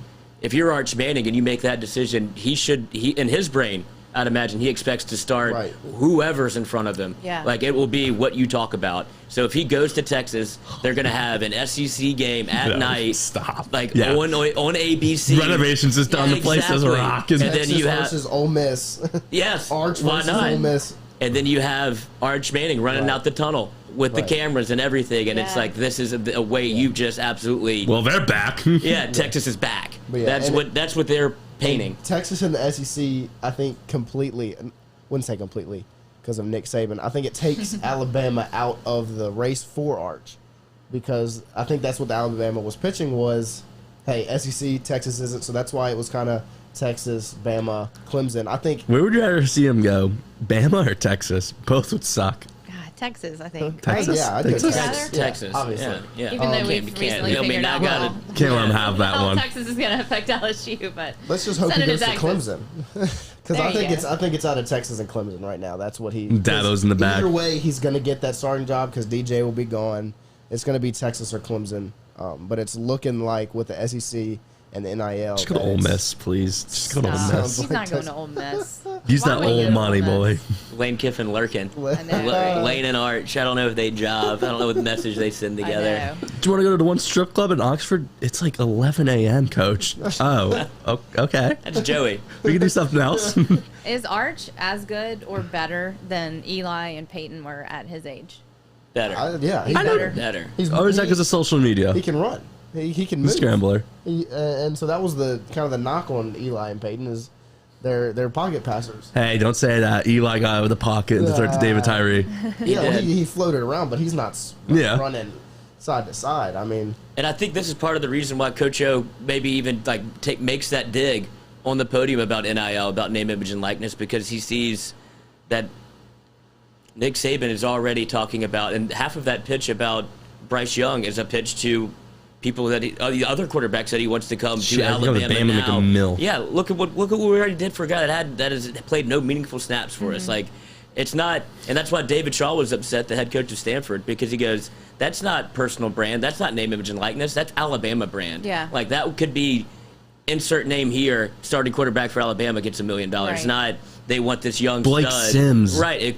Speaker 2: if you're Arch Manning and you make that decision, he in his brain, I'd imagine he expects to start whoever's in front of him.
Speaker 3: Yeah.
Speaker 2: Like it will be what you talk about. So if he goes to Texas, they're going to have an SEC game at night.
Speaker 1: Stop.
Speaker 2: Like on ABC.
Speaker 1: Renovations is done. The place is rocking.
Speaker 4: And then you have versus Ole Miss.
Speaker 2: Yes.
Speaker 4: Arch
Speaker 2: why
Speaker 4: versus
Speaker 2: not?
Speaker 4: Ole Miss.
Speaker 2: And then you have Arch Manning running out the tunnel with the cameras and everything, and it's like this is a way you just absolutely.
Speaker 1: Well, they're back.
Speaker 2: Texas is back.
Speaker 4: But
Speaker 2: That's what they're painting.
Speaker 4: Texas and the SEC, I think wouldn't say completely because of Nick Saban. I think it takes Alabama out of the race for Arch because I think that's what the Alabama was pitching was, hey, SEC, Texas isn't, so that's why it was kind of Texas, Bama, Clemson. I think.
Speaker 1: Where would you rather see him go, Bama or Texas? Both would suck.
Speaker 3: Texas, I think.
Speaker 1: Texas?
Speaker 4: Yeah,
Speaker 2: Texas.
Speaker 4: Obviously.
Speaker 2: Yeah.
Speaker 3: Even though we've recently figured out
Speaker 1: can't let him have that one.
Speaker 3: Texas is going to affect LSU, but
Speaker 4: let's just hope he goes to Clemson. Because I think it's out of Texas and Clemson right now. That's what he.
Speaker 1: Dado's in the back.
Speaker 4: Either way, he's going to get that starting job because DJ will be gone. It's going to be Texas or Clemson, but it's looking like with the SEC and the NIL.
Speaker 1: Just go to Ole Miss, please. Just go to Ole Miss.
Speaker 3: He's not going to Ole Miss.
Speaker 1: Use that old money, boy.
Speaker 2: Lane Kiffin lurking.
Speaker 3: I know.
Speaker 2: Lane and Arch. I don't know if they job. I don't know what message they send together.
Speaker 1: Do you want to go to the one strip club in Oxford? It's like 11 a.m., Coach. Oh, okay.
Speaker 2: That's Joey.
Speaker 1: We can do something else.
Speaker 3: Is Arch as good or better than Eli and Peyton were at his age?
Speaker 2: Better.
Speaker 4: He's
Speaker 2: better.
Speaker 1: Or is that because of social media?
Speaker 4: He can run. He can move.
Speaker 1: Scrambler.
Speaker 4: And so that was the kind of the knock on Eli and Peyton is they're pocket passers.
Speaker 1: Hey, don't say that. Eli got out of the pocket and threw it to David Tyree.
Speaker 4: He floated around, but he's not running side to side. I mean,
Speaker 2: and I think this is part of the reason why Coach O maybe even makes that dig on the podium about NIL, about name, image, and likeness, because he sees that Nick Saban is already talking about, and half of that pitch about Bryce Young is a pitch to people that the other quarterbacks that he wants to come to Alabama now. Yeah, look at what we already did for a guy that has played no meaningful snaps for us. Like, it's not, and that's why David Shaw was upset, the head coach of Stanford, because he goes, that's not personal brand, that's not name, image, and likeness, that's Alabama brand.
Speaker 3: Yeah.
Speaker 2: Like, that could be insert name here, starting quarterback for Alabama gets $1 million. Right. Not they want this young
Speaker 1: Blake
Speaker 2: stud.
Speaker 1: Sims.
Speaker 2: Right. It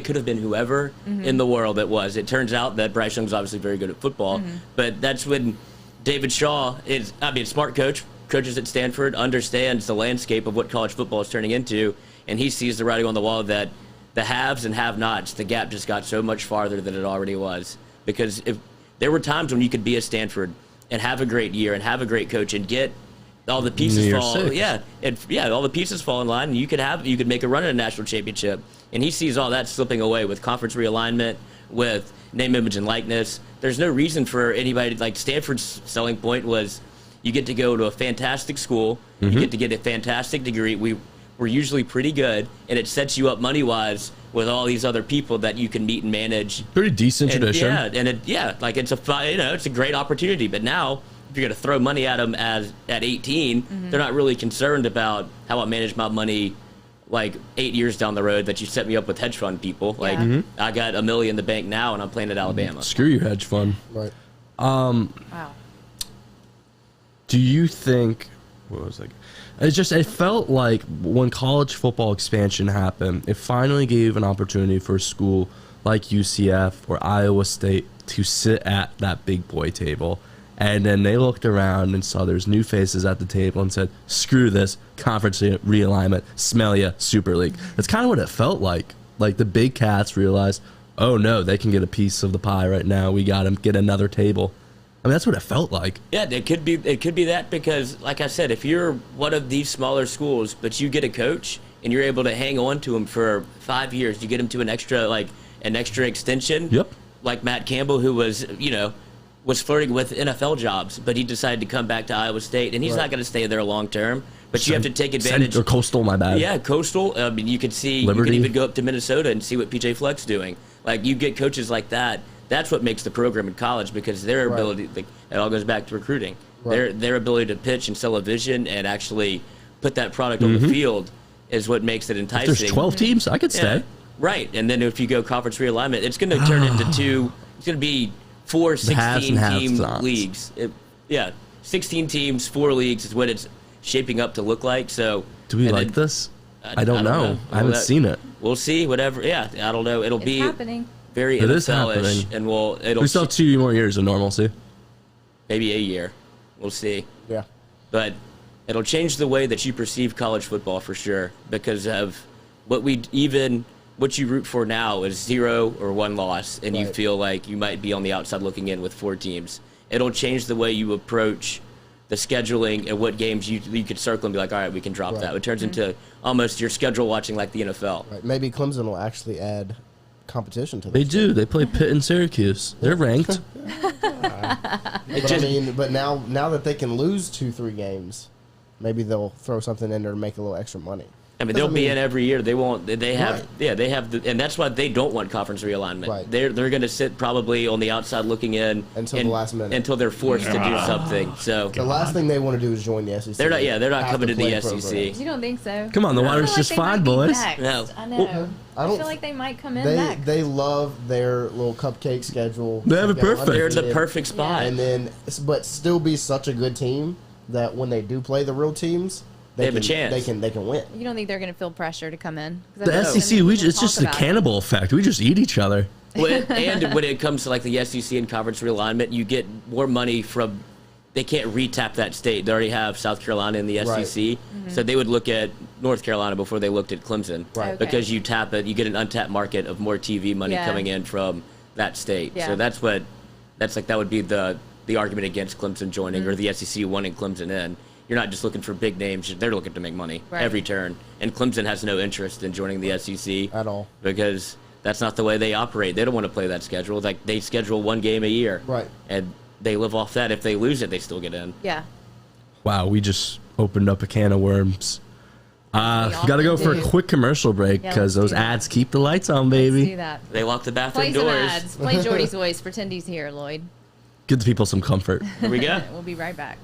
Speaker 2: could have been whoever in the world it was. It turns out that Bryce Young's obviously very good at football, but that's when David Shaw is, smart coaches at Stanford, understands the landscape of what college football is turning into, and he sees the writing on the wall that the haves and have-nots, the gap just got so much farther than it already was. Because if there were times when you could be at Stanford and have a great year and have a great coach and get all the pieces all the pieces fall in line, and you could make a run at a national championship. And he sees all that slipping away with conference realignment, with name, image, and likeness. There's no reason for anybody, like Stanford's selling point was you get to go to a fantastic school, you get to get a fantastic degree. We're usually pretty good, and it sets you up money-wise with all these other people that you can meet and manage.
Speaker 1: Pretty decent tradition.
Speaker 2: It's a great opportunity. But now, if you're going to throw money at them at 18, they're not really concerned about how I manage my money like 8 years down the road that you set me up with hedge fund people. Like, I got $1 million in the bank now, and I'm playing at Alabama.
Speaker 1: Screw your hedge fund.
Speaker 4: Right.
Speaker 3: Wow.
Speaker 1: Do you think what was it felt like when college football expansion happened, it finally gave an opportunity for a school like UCF or Iowa State to sit at that big boy table. And then they looked around and saw there's new faces at the table and said, screw this, conference realignment, smell ya, Super League. That's kind of what it felt like. Like the big cats realized, oh no, they can get a piece of the pie right now. We got to get another table. I mean, that's what it felt like. Yeah,
Speaker 2: it could be that because, like I said, if you're one of these smaller schools, but you get a coach and you're able to hang on to him for 5 years, you get him to an extra extension.
Speaker 1: Yep.
Speaker 2: Like Matt Campbell, who was flirting with NFL jobs, but he decided to come back to Iowa State, and he's not going to stay there long term. But you have to take advantage.
Speaker 1: Or Coastal, my bad.
Speaker 2: Yeah, Coastal. I mean, you could see
Speaker 1: Liberty.
Speaker 2: You could even go up to Minnesota and see what PJ Fleck's doing. Like you get coaches like that. That's what makes the program in college because their ability. Like, it all goes back to recruiting. Right. Their ability to pitch and sell a vision and actually put that product on the field is what makes it enticing.
Speaker 1: If there's 12 teams, I could stay.
Speaker 2: Right, and then if you go conference realignment, it's going to turn into two. It's going to be 4 16-team leagues. 16 teams, 4 leagues is what it's shaping up to look like. So,
Speaker 1: do we like this? I don't know. I haven't seen it.
Speaker 2: We'll see. Whatever. Yeah, I don't know. It's be
Speaker 3: happening.
Speaker 2: Very NFL-ish, and
Speaker 1: we still have 2 more years of normalcy.
Speaker 2: Maybe a year. We'll see.
Speaker 4: Yeah.
Speaker 2: But it'll change the way that you perceive college football for sure because of what you root for now is 0 or 1 loss, and you feel like you might be on the outside looking in with 4 teams. It'll change the way you approach the scheduling and what games you could circle and be like, all right, we can drop that. It turns into almost your schedule watching like the NFL.
Speaker 4: Right. Maybe Clemson will actually add competition to this.
Speaker 1: They do. They play Pitt and Syracuse. They're ranked.
Speaker 4: But now that they can lose 2-3 games, maybe they'll throw something in there to make a little extra money.
Speaker 2: I mean, they'll be in every year. They won't. They have. Yeah, they have. And that's why they don't want conference realignment.
Speaker 4: Right.
Speaker 2: They're going to sit probably on the outside looking in
Speaker 4: until the last minute,
Speaker 2: until they're forced to do something. So
Speaker 4: the last thing they want to do is join the SEC.
Speaker 2: They're not. Yeah, they're not coming to the SEC.
Speaker 3: You don't think so?
Speaker 1: Come on, the water's just fine, boys.
Speaker 3: No, I know. I feel like they might come in next.
Speaker 4: They love their little cupcake schedule.
Speaker 1: They have it perfect.
Speaker 2: They're in the perfect spot,
Speaker 4: and then but still be such a good team that when they do play the real teams.
Speaker 2: They have a chance.
Speaker 4: They can win.
Speaker 3: You don't think they're going to feel pressure to come in?
Speaker 1: The SEC, it's just a cannibal effect. We just eat each other.
Speaker 2: And when it comes to like the SEC and conference realignment, you get more money from. They can't re-tap that state. They already have South Carolina in the SEC, so they would look at North Carolina before they looked at Clemson, because you tap it, you get an untapped market of more TV money coming in from that state. Yeah. So that would be the argument against Clemson joining or the SEC wanting Clemson in. You're not just looking for big names. They're looking to make money every turn. And Clemson has no interest in joining the SEC.
Speaker 4: At all.
Speaker 2: Because that's not the way they operate. They don't want to play that schedule. Like, they schedule 1 game a year.
Speaker 4: Right.
Speaker 2: And they live off that. If they lose it, they still get in.
Speaker 3: Yeah.
Speaker 1: Wow, we just opened up a can of worms. Got to go for a quick commercial break because those ads keep the lights on, baby.
Speaker 3: Let's do that.
Speaker 2: They lock the bathroom
Speaker 3: Play
Speaker 2: doors.
Speaker 3: Some ads. Play Jordy's voice. Pretend he's here, Lloyd.
Speaker 1: Give the people some comfort.
Speaker 2: Here we go.
Speaker 3: We'll be right back.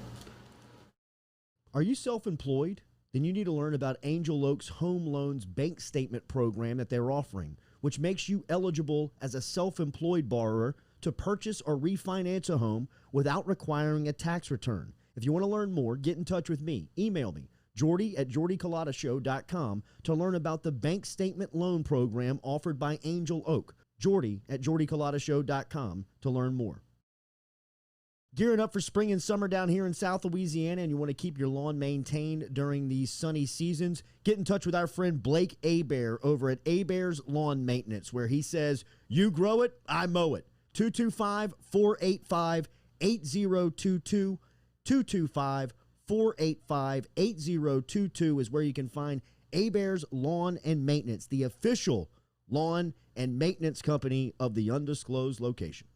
Speaker 5: Are you self-employed? Then you need to learn about Angel Oak's Home Loans Bank Statement program that they're offering, which makes you eligible as a self-employed borrower to purchase or refinance a home without requiring a tax return. If you want to learn more, get in touch with me. Email me, jordy@jordyculotta.com, to learn about the bank statement loan program offered by Angel Oak. jordy@jordyculotta.com to learn more. Gearing up for spring and summer down here in South Louisiana, and you want to keep your lawn maintained during these sunny seasons, get in touch with our friend Blake Abear over at Abear's Lawn Maintenance, where he says, you grow it, I mow it. 225-485-8022. 225-485-8022 is where you can find Abear's Lawn and Maintenance, the official lawn and maintenance company of the undisclosed location.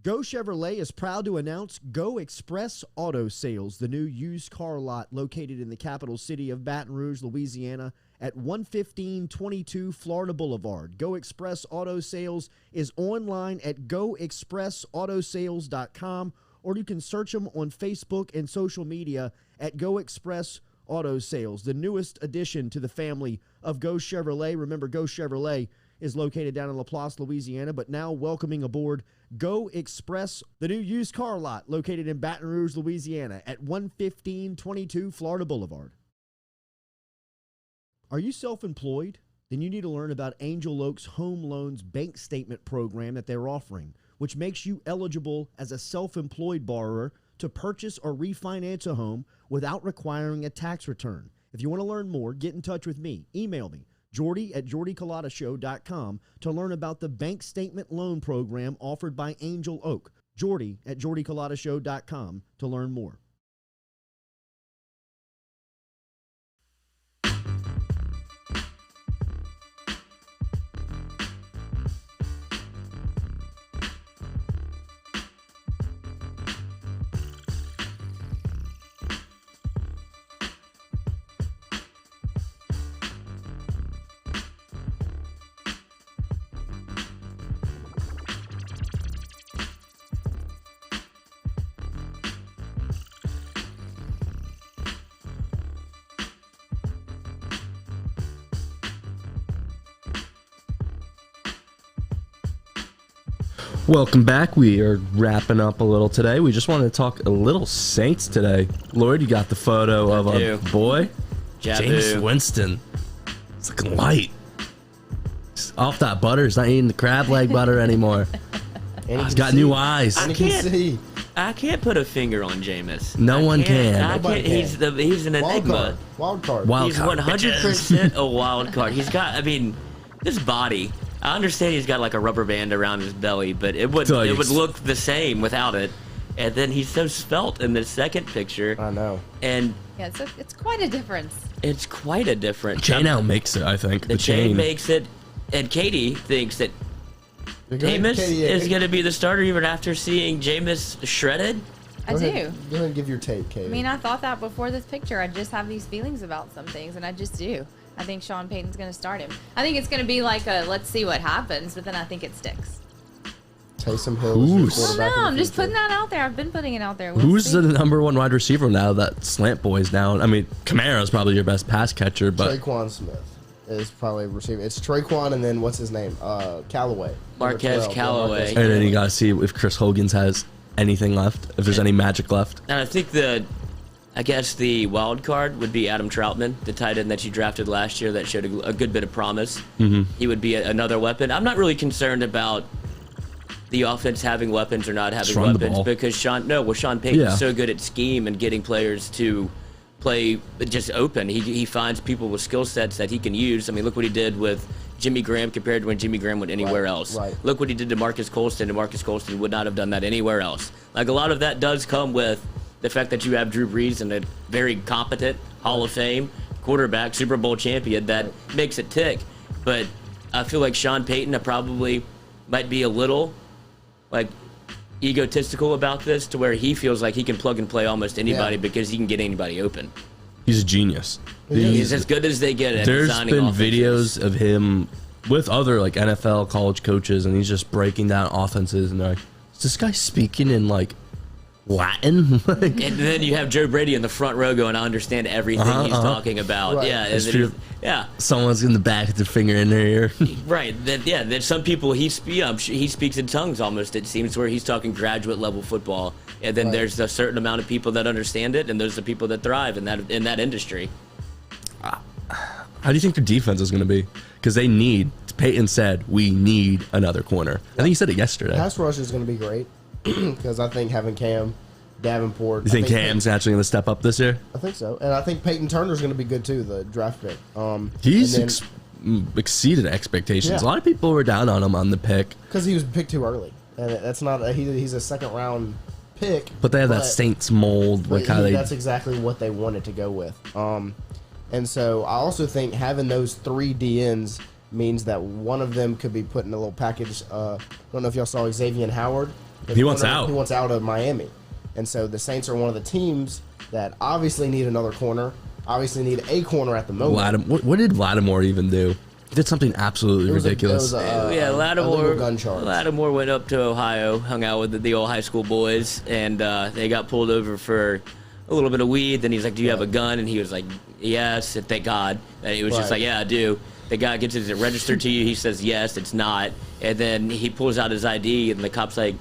Speaker 5: Go Chevrolet is proud to announce Go Express Auto Sales, the new used car lot located in the capital city of Baton Rouge, Louisiana, at 11522 Florida Boulevard. Go Express Auto Sales is online at goexpressautosales.com, or you can search them on Facebook and social media at Go Express Auto Sales, the newest addition to the family of Go Chevrolet. Remember, Go Chevrolet, is located down in LaPlace, Louisiana, but now welcoming aboard Go Express, the new used car lot located in Baton Rouge, Louisiana at 11522 Florida Boulevard. Are you self-employed? Then you need to learn about Angel Oak's Home Loans Bank Statement program that they're offering, which makes you eligible as a self-employed borrower to purchase or refinance a home without requiring a tax return. If you want to learn more, get in touch with me. Email me, jordy@jordyculotta.com, to learn about the bank statement loan program offered by Angel Oak. jordy@jordyculotta.com to learn more.
Speaker 1: Welcome back. We are wrapping up a little today. We just wanted to talk a little Saints today. Lloyd, you got the photo of a boy? James Winston. It's looking light. He's off that butter. He's not eating the crab leg butter anymore. He's got new eyes.
Speaker 2: I can't put a finger on Jameis.
Speaker 1: No one can.
Speaker 2: He's an enigma.
Speaker 4: Wild card.
Speaker 2: He's 100% a wild card. He's got, this body. I understand he's got like a rubber band around his belly, but it would look the same without it. And then he's so svelte in the second picture.
Speaker 4: I know.
Speaker 2: And
Speaker 3: yeah, it's quite a difference.
Speaker 2: It's quite a difference.
Speaker 1: Chain now makes it, I think.
Speaker 2: The chain makes it, and Katie thinks that Jameis is going to be the starter even after seeing Jameis shredded.
Speaker 3: I do.
Speaker 4: Go ahead and give your take, Katie.
Speaker 3: I thought that before this picture. I just have these feelings about some things, and I just do. I think Sean Payton's going to start him. I think it's going to be like a let's see what happens, but then I think it sticks.
Speaker 4: Taysom Hill is your quarterback.
Speaker 3: I'm just putting that out there. I've been putting it out there.
Speaker 1: Who's the number one wide receiver now that slant boy's down? Kamara's probably your best pass catcher, but
Speaker 4: Traquan Smith is probably receiver. It's Traquan and then what's his name? Callaway.
Speaker 2: Marquez Callaway.
Speaker 1: And then you got to see if Chris Hogan's has anything left, if there's any magic left.
Speaker 2: And I think I guess the wild card would be Adam Troutman, the tight end that you drafted last year that showed a good bit of promise.
Speaker 1: Mm-hmm.
Speaker 2: He would be another weapon. I'm not really concerned about the offense having weapons or not having weapons because Sean Payton is so good at scheme and getting players to play just open. He finds people with skill sets that he can use. Look what he did with Jimmy Graham compared to when Jimmy Graham went anywhere else.
Speaker 4: Right.
Speaker 2: Look what he did to Marcus Colston, and Marcus Colston would not have done that anywhere else. A lot of that does come with the fact that you have Drew Brees and a very competent Hall of Fame quarterback, Super Bowl champion, that makes it tick. But I feel like Sean Payton probably might be a little egotistical about this to where he feels like he can plug and play almost anybody because he can get anybody open.
Speaker 1: He's a genius.
Speaker 2: He's as good as they get at designing offenses.
Speaker 1: There's been videos of him with other NFL college coaches, and he's just breaking down offenses, and they're like, is this guy speaking in Latin?
Speaker 2: And then you have Joe Brady in the front row going, I understand everything he's talking about.
Speaker 4: Right.
Speaker 2: Yeah,
Speaker 1: someone's in the back with their finger in their ear.
Speaker 2: Right. Then some people he speaks in tongues almost. It seems where he's talking graduate level football, and then there's a certain amount of people that understand it, and those are people that thrive in that industry.
Speaker 1: How do you think their defense is going to be? Because Peyton said we need another corner. I think he said it yesterday.
Speaker 4: Pass rush is going to be great because I think having Cam Davenport.
Speaker 1: You think Cam's actually going to step up this year?
Speaker 4: I think so, and I think Peyton Turner's going to be good too, the draft pick.
Speaker 1: He's exceeded expectations. A lot of people were down on him on the pick
Speaker 4: because he was picked too early, and that's not. He's a second round pick.
Speaker 1: But they have that Saints mold.
Speaker 4: That's exactly what they wanted to go with. And so I also think having those 3 DNs means that one of them could be put in a little package. I don't know if y'all saw Xavier Howard.
Speaker 1: He wants out.
Speaker 4: He wants out of Miami. And so the Saints are one of the teams that obviously need another corner, obviously need a corner at the moment.
Speaker 1: What did Lattimore even do? He did something absolutely ridiculous.
Speaker 2: Lattimore went up to Ohio, hung out with the old high school boys, and they got pulled over for a little bit of weed. Then he's like, do you have a gun? And he was like, yes, and thank God. And he was just like, yeah, I do. The guy gets it registered to you. He says, yes, it's not. And then he pulls out his ID, and the cop's like,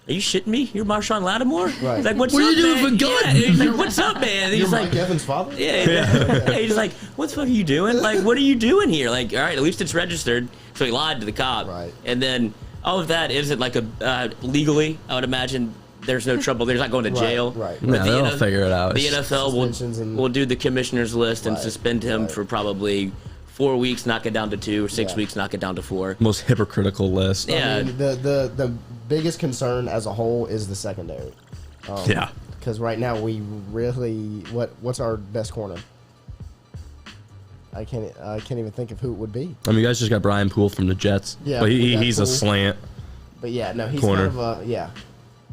Speaker 2: are you shitting me? You're Marshawn Lattimore?
Speaker 4: Right.
Speaker 2: He's like, what's
Speaker 1: What
Speaker 2: up,
Speaker 1: are you doing
Speaker 2: man?
Speaker 1: for good?
Speaker 2: Yeah. He's like, what's up, man? He's
Speaker 4: You're
Speaker 2: like,
Speaker 4: Mike Evans' father?
Speaker 2: yeah. He's like, what the fuck are you doing? Like, what are you doing here? Like, all right, at least it's registered. So he lied to the cop.
Speaker 4: Right.
Speaker 2: And then all of that isn't like legally, I would imagine there's no trouble. There's not going to jail.
Speaker 4: Right.
Speaker 2: But
Speaker 1: Yeah, they'll figure it out.
Speaker 2: The NFL will do the commissioner's list and suspend him for probably 4 weeks, knock it down to 2, or 6 weeks, knock it down to 4.
Speaker 1: Most hypocritical list.
Speaker 2: Yeah.
Speaker 4: I mean, the biggest concern as a whole is the secondary.
Speaker 1: Yeah.
Speaker 4: Because right now we really what's our best corner? I can't even think of who it would be.
Speaker 1: I mean, you guys just got Brian Poole from the Jets.
Speaker 4: Yeah,
Speaker 1: But
Speaker 4: we got
Speaker 1: he's a
Speaker 4: Poole.
Speaker 1: slant.
Speaker 4: But yeah, no, he's
Speaker 1: Corner.
Speaker 4: kind of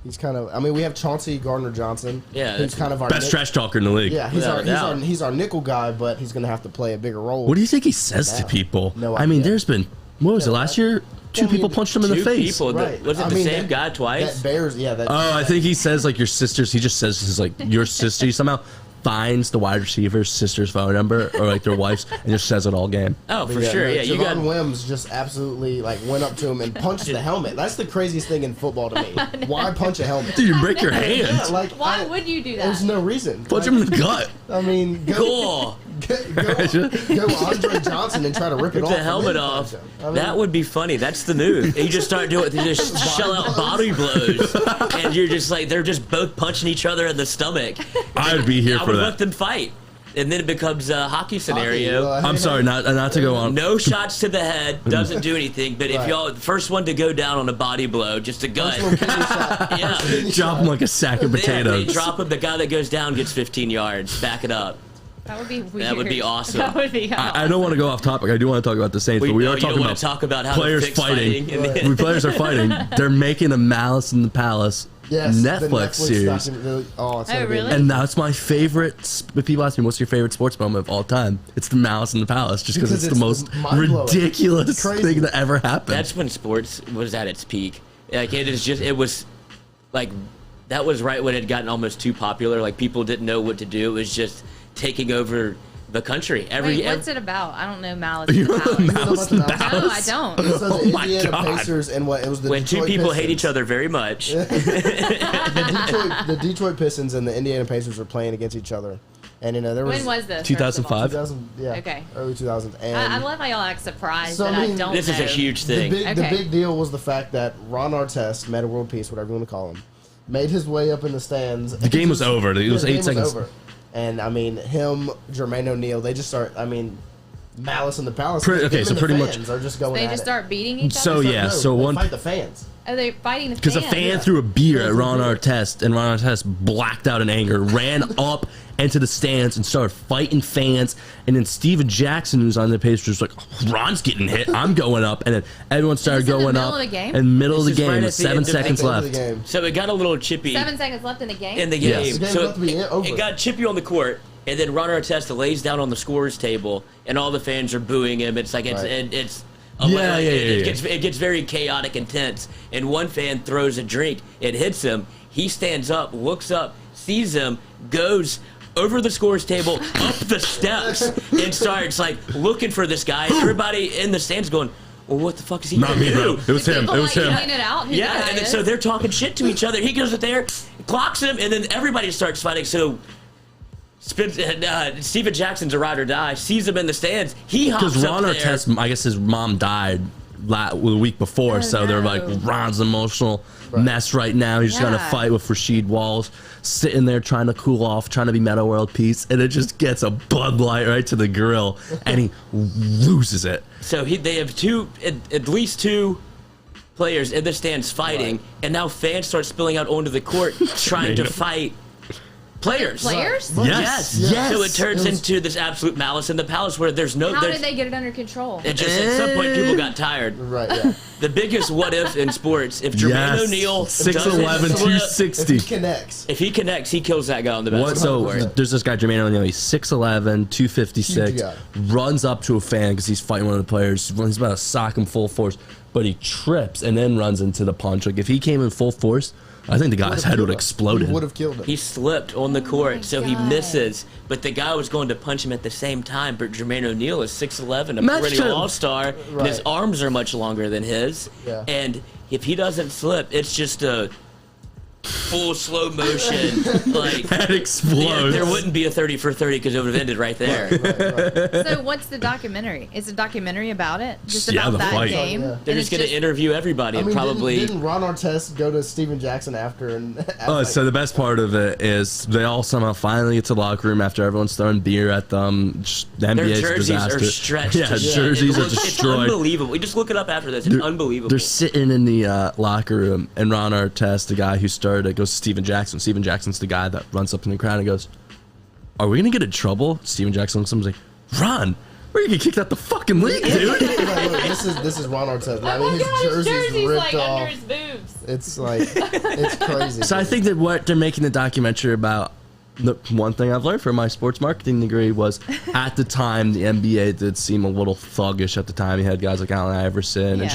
Speaker 4: he's kind of. I mean, we have Chauncey Gardner-Johnson.
Speaker 2: Yeah,
Speaker 4: who's kind of our
Speaker 1: Best trash talker in the league.
Speaker 4: Yeah, he's our nickel guy, but he's going to have to play a bigger role.
Speaker 1: What do you think he says to
Speaker 4: Now.
Speaker 1: people?
Speaker 4: No
Speaker 1: I mean,
Speaker 4: idea.
Speaker 1: there's been, what was it, last year? Two
Speaker 4: I mean,
Speaker 1: people punched him in the
Speaker 2: Two
Speaker 1: face.
Speaker 2: people.
Speaker 4: Right.
Speaker 2: Was it
Speaker 4: I
Speaker 2: the
Speaker 4: mean,
Speaker 2: same guy twice?
Speaker 4: That Bears, yeah. That,
Speaker 1: Oh, I think he says like your sister's. He just says his like your sister. He somehow finds the wide receiver's sister's phone number or like their wife's and just says it all game.
Speaker 2: Oh, for
Speaker 4: yeah,
Speaker 2: sure.
Speaker 4: no,
Speaker 2: Yeah, you got.
Speaker 4: Javon Wims just absolutely like went up to him and punched the helmet. That's the craziest thing in football to me. Why punch a helmet?
Speaker 1: Dude, you break your
Speaker 4: Yeah,
Speaker 1: hand.
Speaker 4: like
Speaker 3: Why would you do that?
Speaker 4: There's no reason.
Speaker 1: Punch him in the gut.
Speaker 4: I mean,
Speaker 2: Cool.
Speaker 4: go Andre Johnson and try to rip it
Speaker 2: Rip
Speaker 4: off.
Speaker 2: the
Speaker 4: and
Speaker 2: helmet
Speaker 4: then
Speaker 2: off.
Speaker 4: punch him. I mean,
Speaker 2: That would be funny. That's the move. You just start doing it. You just shell out body blows, and you're just like they're just both punching each other in the stomach.
Speaker 1: I'd be here
Speaker 2: I
Speaker 1: for
Speaker 2: would let
Speaker 1: that.
Speaker 2: them fight, and then it becomes a hockey scenario.
Speaker 1: I'm sorry, not to go on.
Speaker 2: No shots to the head doesn't do anything. But if
Speaker 4: Right.
Speaker 2: y'all first one to go down on a body blow, just a gut.
Speaker 4: First one, kidney shot.
Speaker 2: Yeah.
Speaker 4: Kidney
Speaker 1: Drop him
Speaker 4: shot.
Speaker 1: like a sack of
Speaker 2: They
Speaker 1: potatoes.
Speaker 2: drop him. The guy that goes down gets 15 yards. Back it up.
Speaker 3: That would be weird.
Speaker 2: That would be awesome.
Speaker 3: That would be awesome.
Speaker 1: I don't want to go off topic. I do want to talk about the Saints, but we
Speaker 2: know
Speaker 1: are
Speaker 2: you
Speaker 1: talking
Speaker 2: don't
Speaker 1: about
Speaker 2: want to talk about how
Speaker 1: players
Speaker 2: to fix
Speaker 1: fighting.
Speaker 2: Right.
Speaker 1: When players are fighting. They're making a Malice in the Palace
Speaker 4: Yes, the
Speaker 1: Netflix series.
Speaker 4: documentary. Oh, it's
Speaker 3: Oh,
Speaker 4: gonna be
Speaker 3: really?
Speaker 1: And that's my favorite. If people ask me, what's your favorite sports moment of all time? It's the Malice in the Palace, just because it's the most
Speaker 4: mind-blowing.
Speaker 1: ridiculous
Speaker 4: It's crazy.
Speaker 1: thing that ever happened.
Speaker 2: That's when sports was at its peak. Like it was like that was right when it had gotten almost too popular. Like people didn't know what to do. It was just taking over the country.
Speaker 3: Wait, what's it about? I don't know Malice.
Speaker 1: You
Speaker 3: in the
Speaker 1: know the
Speaker 3: Palace.
Speaker 1: Malice in the
Speaker 4: No, I
Speaker 1: Palace?
Speaker 3: No, I don't.
Speaker 4: So the
Speaker 1: Oh my
Speaker 4: Indiana
Speaker 1: God.
Speaker 4: Pacers and what it was the
Speaker 2: when
Speaker 4: Detroit
Speaker 2: two people hate
Speaker 4: Pistons.
Speaker 2: each other very much.
Speaker 4: the Detroit Pistons and the Indiana Pacers were playing against each other, and there was
Speaker 3: When was this?
Speaker 1: 2005?
Speaker 4: 2000, yeah,
Speaker 3: Okay.
Speaker 4: early 2000s. And
Speaker 3: I love how y'all act surprised
Speaker 4: So,
Speaker 3: that
Speaker 4: I
Speaker 3: I
Speaker 4: mean,
Speaker 3: don't
Speaker 2: This is a
Speaker 3: know.
Speaker 2: huge
Speaker 4: the
Speaker 2: thing.
Speaker 3: Okay.
Speaker 4: big deal was the fact that Ron Artest, Meta World Peace, whatever you want to call him, made his way up in the stands.
Speaker 1: The game was over. It was 8 seconds.
Speaker 4: And I mean, him, Jermaine O'Neal, they just start. I mean, Malice in the Palace.
Speaker 1: Okay,
Speaker 4: him
Speaker 1: so
Speaker 4: and the
Speaker 1: pretty much-
Speaker 4: fans are just going.
Speaker 3: They
Speaker 4: at
Speaker 3: just
Speaker 4: it.
Speaker 3: start beating each
Speaker 1: So,
Speaker 3: other.
Speaker 1: yeah,
Speaker 4: No,
Speaker 1: so
Speaker 4: they
Speaker 1: one-
Speaker 4: fight the fans.
Speaker 3: Are they fighting the
Speaker 1: Because a
Speaker 3: fans?
Speaker 1: fan threw a beer at Ron Artest, and Ron Artest blacked out in anger, ran up into the stands and started fighting fans. And then Steven Jackson, who's on the Pacers, was like, Ron's getting hit. I'm going up. And then everyone started
Speaker 3: this in the
Speaker 1: going
Speaker 3: middle
Speaker 1: up.
Speaker 3: of the game?
Speaker 1: In the middle of the
Speaker 2: This is
Speaker 1: game,
Speaker 2: right
Speaker 1: with
Speaker 2: at the
Speaker 1: 7
Speaker 2: end of the
Speaker 1: seconds
Speaker 4: End of
Speaker 1: left.
Speaker 4: the game.
Speaker 2: So it got a little chippy
Speaker 3: 7 seconds left in the game.
Speaker 2: in the
Speaker 1: Yes.
Speaker 2: game.
Speaker 4: The game's
Speaker 2: So
Speaker 4: about to be over.
Speaker 2: it got chippy on the court, and then Ron Artest lays down on the scorer's table, and all the fans are booing him. It's like it's
Speaker 4: Right.
Speaker 2: it's.
Speaker 1: Yeah,
Speaker 2: It gets very chaotic, intense, and one fan throws a drink. It hits him. He stands up, looks up, sees him, goes over the scores table, up the steps, and starts like looking for this guy. Everybody in the stands going, "Well, what the fuck is he
Speaker 1: Not
Speaker 2: gonna
Speaker 1: me,
Speaker 2: do?"
Speaker 1: bro. It was him.
Speaker 3: People
Speaker 1: It was
Speaker 3: like
Speaker 1: him.
Speaker 3: yelling it out. Who
Speaker 2: Yeah,
Speaker 3: that
Speaker 2: and then,
Speaker 3: is.
Speaker 2: so they're talking shit to each other. He goes up there, clocks him, and then everybody starts fighting. So Steven Jackson's a ride or die. Sees him in the stands. He hops
Speaker 1: Because
Speaker 2: up
Speaker 1: Ron
Speaker 2: there.
Speaker 1: Artest, I guess his mom died the week before,
Speaker 3: Oh,
Speaker 1: so they're like,
Speaker 3: no.
Speaker 1: Ron's an emotional mess right now. He's going to
Speaker 3: Yeah.
Speaker 1: fight with Rasheed Wallace, sitting there trying to cool off, trying to be Meta World Peace, and it just gets a Bud Light right to the grill, and he loses it.
Speaker 2: So they have at least two players in the stands fighting,
Speaker 4: Right.
Speaker 2: and now fans start spilling out onto the court trying to fight players.
Speaker 3: Players?
Speaker 4: Right.
Speaker 1: Yes.
Speaker 2: So it turns into this absolute Malice in the Palace where there's no.
Speaker 3: How
Speaker 2: there's,
Speaker 3: did they get it under control?
Speaker 2: it just at some point people got tired.
Speaker 4: Right, yeah.
Speaker 2: The biggest what if in sports, if Jermaine O'Neal
Speaker 1: 6'11",
Speaker 2: doesn't slip,
Speaker 1: 260.
Speaker 4: If he connects.
Speaker 2: if he connects, he kills that guy on the basketball
Speaker 1: What? So
Speaker 2: court.
Speaker 1: there's this guy Jermaine O'Neal. He's 6'11", 256.
Speaker 4: Huge guy.
Speaker 1: Runs up to a fan because he's fighting one of the players. He's about to sock him full force, but he trips and then runs into the punch. Like if he came in full force, I think the guy's head would have exploded.
Speaker 4: He would have killed him.
Speaker 2: He slipped on the court, so he misses. But the guy was going to punch him at the same time. But Jermaine O'Neal is 6'11", a perennial all-star, and his arms are much longer than his.
Speaker 4: Yeah.
Speaker 2: And if he doesn't slip, it's just a full slow motion. Like
Speaker 1: Head explodes.
Speaker 2: There wouldn't be a 30 for 30 because it would have ended right there.
Speaker 4: Right.
Speaker 3: So what's the documentary? Is a documentary about it? Just
Speaker 1: Yeah,
Speaker 3: about
Speaker 1: the
Speaker 3: that
Speaker 1: fight.
Speaker 3: game?
Speaker 4: Yeah.
Speaker 2: They're just going to interview everybody and probably.
Speaker 4: Didn't Ron Artest go to Steven Jackson after? And
Speaker 1: Oh, so the best part of it is they all somehow finally get to the locker room after everyone's throwing beer at them. The
Speaker 2: Their
Speaker 1: NBA's
Speaker 2: jerseys
Speaker 1: disaster.
Speaker 2: are stretched.
Speaker 1: Yeah, jerseys are
Speaker 2: It's
Speaker 1: destroyed.
Speaker 2: unbelievable. You just look it up after this. It's unbelievable.
Speaker 1: They're sitting in the locker room, and Ron Artest, the guy who started it, goes to Steven Jackson. Steven Jackson's the guy that runs up in the crowd and goes, "Are we gonna get in trouble?" Steven Jackson looks at him and is like, "Ron, we're gonna get kicked out the fucking league, dude."
Speaker 4: Look, this is Ron Artest. I mean, his jersey's ripped off. Under his boobs. It's like it's crazy.
Speaker 1: So I think that what they're making the documentary about, the one thing I've learned from my sports marketing degree was at the time the NBA did seem a little thuggish. At the time, you had guys like Allen Iverson and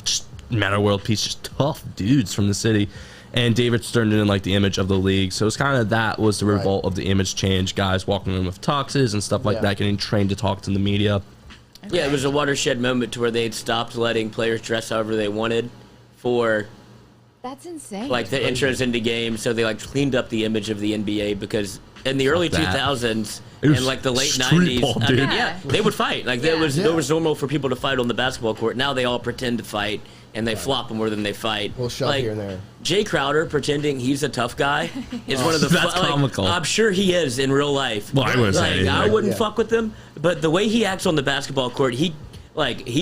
Speaker 1: just Meta World Peace, just tough dudes from the city. And David Stern didn't like the image of the league, so it's kind of that was the revolt of the image change. Guys walking in with tuxes and stuff like that, getting trained to talk to the media.
Speaker 2: Okay. Yeah, it was a watershed moment to where they'd stopped letting players dress however they wanted for.
Speaker 3: That's insane.
Speaker 2: Like the intros into games, so they like cleaned up the image of the NBA because in the early 2000s and like the late 90s,
Speaker 1: ball,
Speaker 2: I mean, they would fight. Like it was normal for people to fight on the basketball court. Now they all pretend to fight and they flop more than they fight.
Speaker 4: We'll shove
Speaker 2: like,
Speaker 4: here and there.
Speaker 2: Jay Crowder pretending he's a tough guy is one of the
Speaker 1: that's comical.
Speaker 2: I'm sure he is in real life.
Speaker 1: Well, I wouldn't say anything.
Speaker 2: I wouldn't fuck with him, but the way he acts on the basketball court, he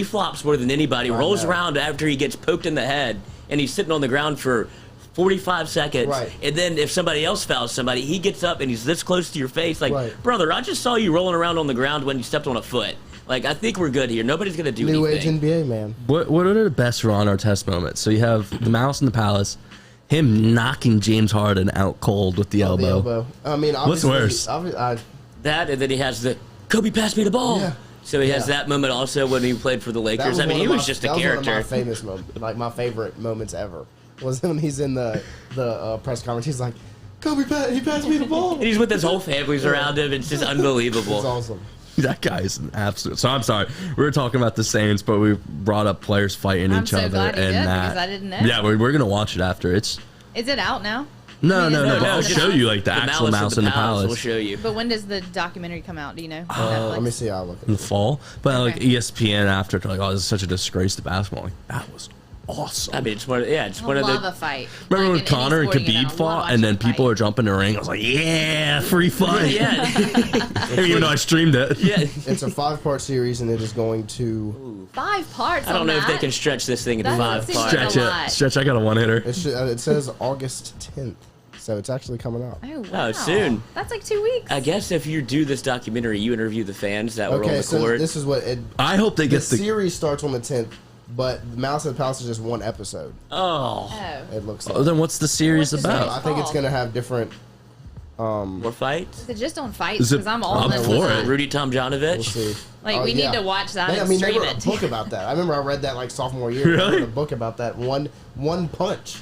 Speaker 2: flops more than anybody. Rolls around after he gets poked in the head, and he's sitting on the ground for 45 seconds.
Speaker 4: Right.
Speaker 2: And then if somebody else fouls somebody, he gets up and he's this close to your face. Like, brother, I just saw you rolling around on the ground when you stepped on a foot. Like, I think we're good here. Nobody's going to do anything.
Speaker 4: New age NBA, man.
Speaker 1: What are the best Ron Artest moments? So you have the Malice in the Palace, him knocking James Harden out cold with the elbow.
Speaker 4: I mean,
Speaker 1: what's worse?
Speaker 2: That, and then he has the Kobe passed me the ball. Yeah. So he has that moment also when he played for the Lakers. I mean, he was just a character.
Speaker 4: That was one of my famous moments, like my favorite moments ever, was when he's in the press conference. He's like, Kobe, he passed me the ball.
Speaker 2: And he's with his whole family's around him. It's just unbelievable.
Speaker 4: It's awesome.
Speaker 1: That guy is an absolute. So I'm sorry, we were talking about the Saints, but we brought up players fighting each other,
Speaker 3: glad he
Speaker 1: and
Speaker 3: did,
Speaker 1: that.
Speaker 3: because I didn't know.
Speaker 1: Yeah, we're gonna watch it after. Is
Speaker 3: it out now?
Speaker 1: No. But I'll show you like the actual Mouse in the Palace.
Speaker 2: We'll show you.
Speaker 3: But when does the documentary come out? Do you know?
Speaker 4: Let me see. I'll look at
Speaker 1: in the fall. But like ESPN after, like, oh, this is such a disgrace to basketball. Like, that was awesome.
Speaker 2: I mean, it's one of the
Speaker 3: fight.
Speaker 1: Remember
Speaker 3: like
Speaker 1: when Conor and Khabib fought, and then people are jumping in the ring? I was like, yeah, free fight.
Speaker 2: Yeah.
Speaker 1: Even though I streamed it.
Speaker 2: Yeah.
Speaker 4: It's a 5-part series, and it is going to
Speaker 3: 5 parts.
Speaker 2: I don't know if they can stretch this thing into 5 parts.
Speaker 1: Stretch. I got a one-hitter.
Speaker 4: It says August 10th. So it's actually coming out.
Speaker 3: Oh, wow.
Speaker 2: Oh, soon.
Speaker 3: That's like 2 weeks.
Speaker 2: I guess if you do this documentary, you interview the fans that were on the
Speaker 4: so
Speaker 2: court.
Speaker 4: this is what
Speaker 1: I hope they get
Speaker 4: the series starts on the 10th, but Mouse in the Palace is just one episode.
Speaker 2: Oh.
Speaker 4: It looks like.
Speaker 1: Oh, then what's the series about?
Speaker 4: I think it's going to have different...
Speaker 2: more fights?
Speaker 3: Is it just on fights? Because I'm all in
Speaker 1: for it.
Speaker 2: Rudy Tomjanovich.
Speaker 4: We'll see.
Speaker 3: Like, we need to watch that and
Speaker 4: they
Speaker 3: stream
Speaker 4: wrote
Speaker 3: it.
Speaker 4: a book about that. I remember I read that like sophomore year.
Speaker 1: Really?
Speaker 4: I read a book about that. One punch.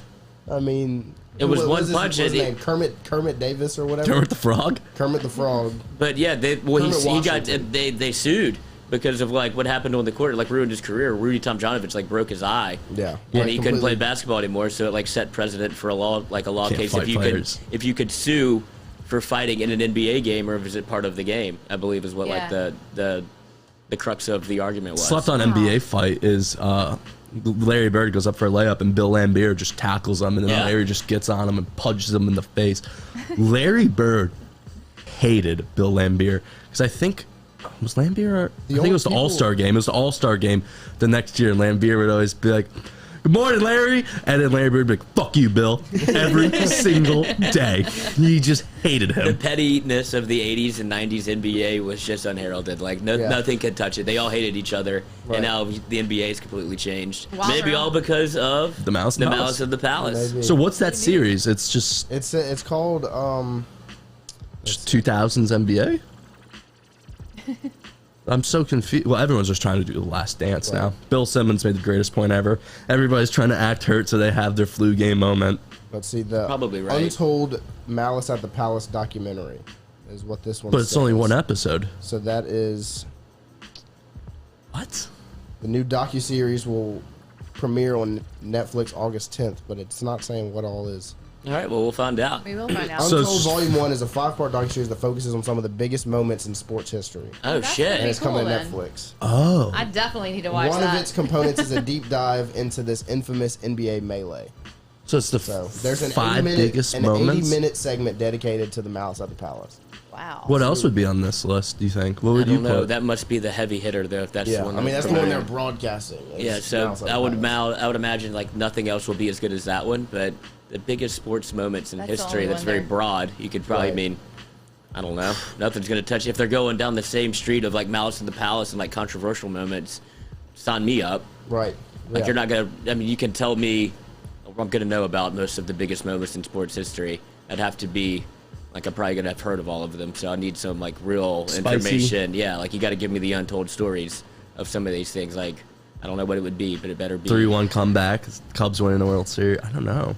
Speaker 4: I mean...
Speaker 2: It was one punch.
Speaker 4: What's his name? Kermit Davis or whatever.
Speaker 1: Kermit the Frog.
Speaker 4: Kermit the Frog.
Speaker 2: But yeah, they sued because of like what happened on the court. It like ruined his career. Rudy Tomjanovich like broke his eye.
Speaker 4: Yeah.
Speaker 2: And he couldn't play basketball anymore. So it like set precedent for a law case if you could sue for fighting in an NBA game, or is it part of the game? I believe is what like the crux of the argument was.
Speaker 1: Slept on NBA fight is Larry Bird goes up for a layup and Bill Laimbeer just tackles him, and then Larry just gets on him and punches him in the face. Larry Bird hated Bill Laimbeer because I think was Laimbeer. I think it was the All-Star game. It was the All-Star game the next year, and Laimbeer would always be like, "Good morning, Larry," and then Larry Bird would be like, "Fuck you, Bill," every single day. He just hated him.
Speaker 2: The pettiness of the 80s and 90s NBA was just unheralded. Like nothing could touch it. They all hated each other, and now the NBA has completely changed.
Speaker 3: Wow.
Speaker 2: Maybe all because of
Speaker 1: the Malice
Speaker 2: of the Palace.
Speaker 4: Maybe.
Speaker 1: So what's that series? It's just
Speaker 4: it's called
Speaker 1: 2000s NBA. I'm so confused. Well, everyone's just trying to do the last dance now. Bill Simmons made the greatest point ever. Everybody's trying to act hurt so they have their flu game moment.
Speaker 4: Let's see, the
Speaker 2: Probably right.
Speaker 4: Untold Malice at the Palace documentary is what this one
Speaker 1: But it's
Speaker 4: says.
Speaker 1: only one episode.
Speaker 4: So that is...
Speaker 1: What?
Speaker 4: The new docuseries will premiere on Netflix August 10th, but it's not saying what all is.
Speaker 2: All right, well, we'll find out.
Speaker 3: We will find out.
Speaker 4: Untold Volume 1 is a 5-part docuseries that focuses on some of the biggest moments in sports history.
Speaker 2: Oh,
Speaker 3: That's
Speaker 2: shit.
Speaker 4: And it's
Speaker 3: cool,
Speaker 4: coming to
Speaker 3: then.
Speaker 4: Netflix.
Speaker 1: Oh.
Speaker 3: I definitely need to watch
Speaker 4: One
Speaker 3: that.
Speaker 4: of its components is a deep dive into this infamous NBA melee.
Speaker 1: So it's the
Speaker 4: So there's an
Speaker 1: 5 biggest
Speaker 4: an
Speaker 1: moments?
Speaker 4: 80-minute segment dedicated to the Malice at the Palace.
Speaker 3: Wow.
Speaker 1: What else would be on this list, do you think? What
Speaker 2: I
Speaker 1: would you
Speaker 2: don't know.
Speaker 1: put?
Speaker 2: That must be the heavy hitter, though, if that's
Speaker 4: Yeah,
Speaker 2: the one.
Speaker 4: I mean, that's the one they're broadcasting.
Speaker 2: Yeah,
Speaker 4: It's
Speaker 2: so
Speaker 4: Malice at the
Speaker 2: I would
Speaker 4: Palace.
Speaker 2: imagine like nothing else will be as good as that one, but the biggest sports moments in
Speaker 3: That's the
Speaker 2: history
Speaker 3: only
Speaker 2: that's
Speaker 3: one
Speaker 2: very
Speaker 3: there.
Speaker 2: broad, you could probably
Speaker 4: Right.
Speaker 2: mean, I don't know, nothing's going to touch. If they're going down the same street of like Malice in the Palace and like controversial moments, sign me up.
Speaker 4: Right.
Speaker 2: Like
Speaker 4: Yeah.
Speaker 2: you're not going to, I mean, you can tell me, I'm going to know about most of the biggest moments in sports history. I'd have to be, like I'm probably going to have heard of all of them, so I need some like real
Speaker 1: Spicy.
Speaker 2: information. Yeah, like you got to give me the untold stories of some of these things. Like, I don't know what it would be, but it better be.
Speaker 1: 3-1 comeback. Cubs winning the World Series. I don't know.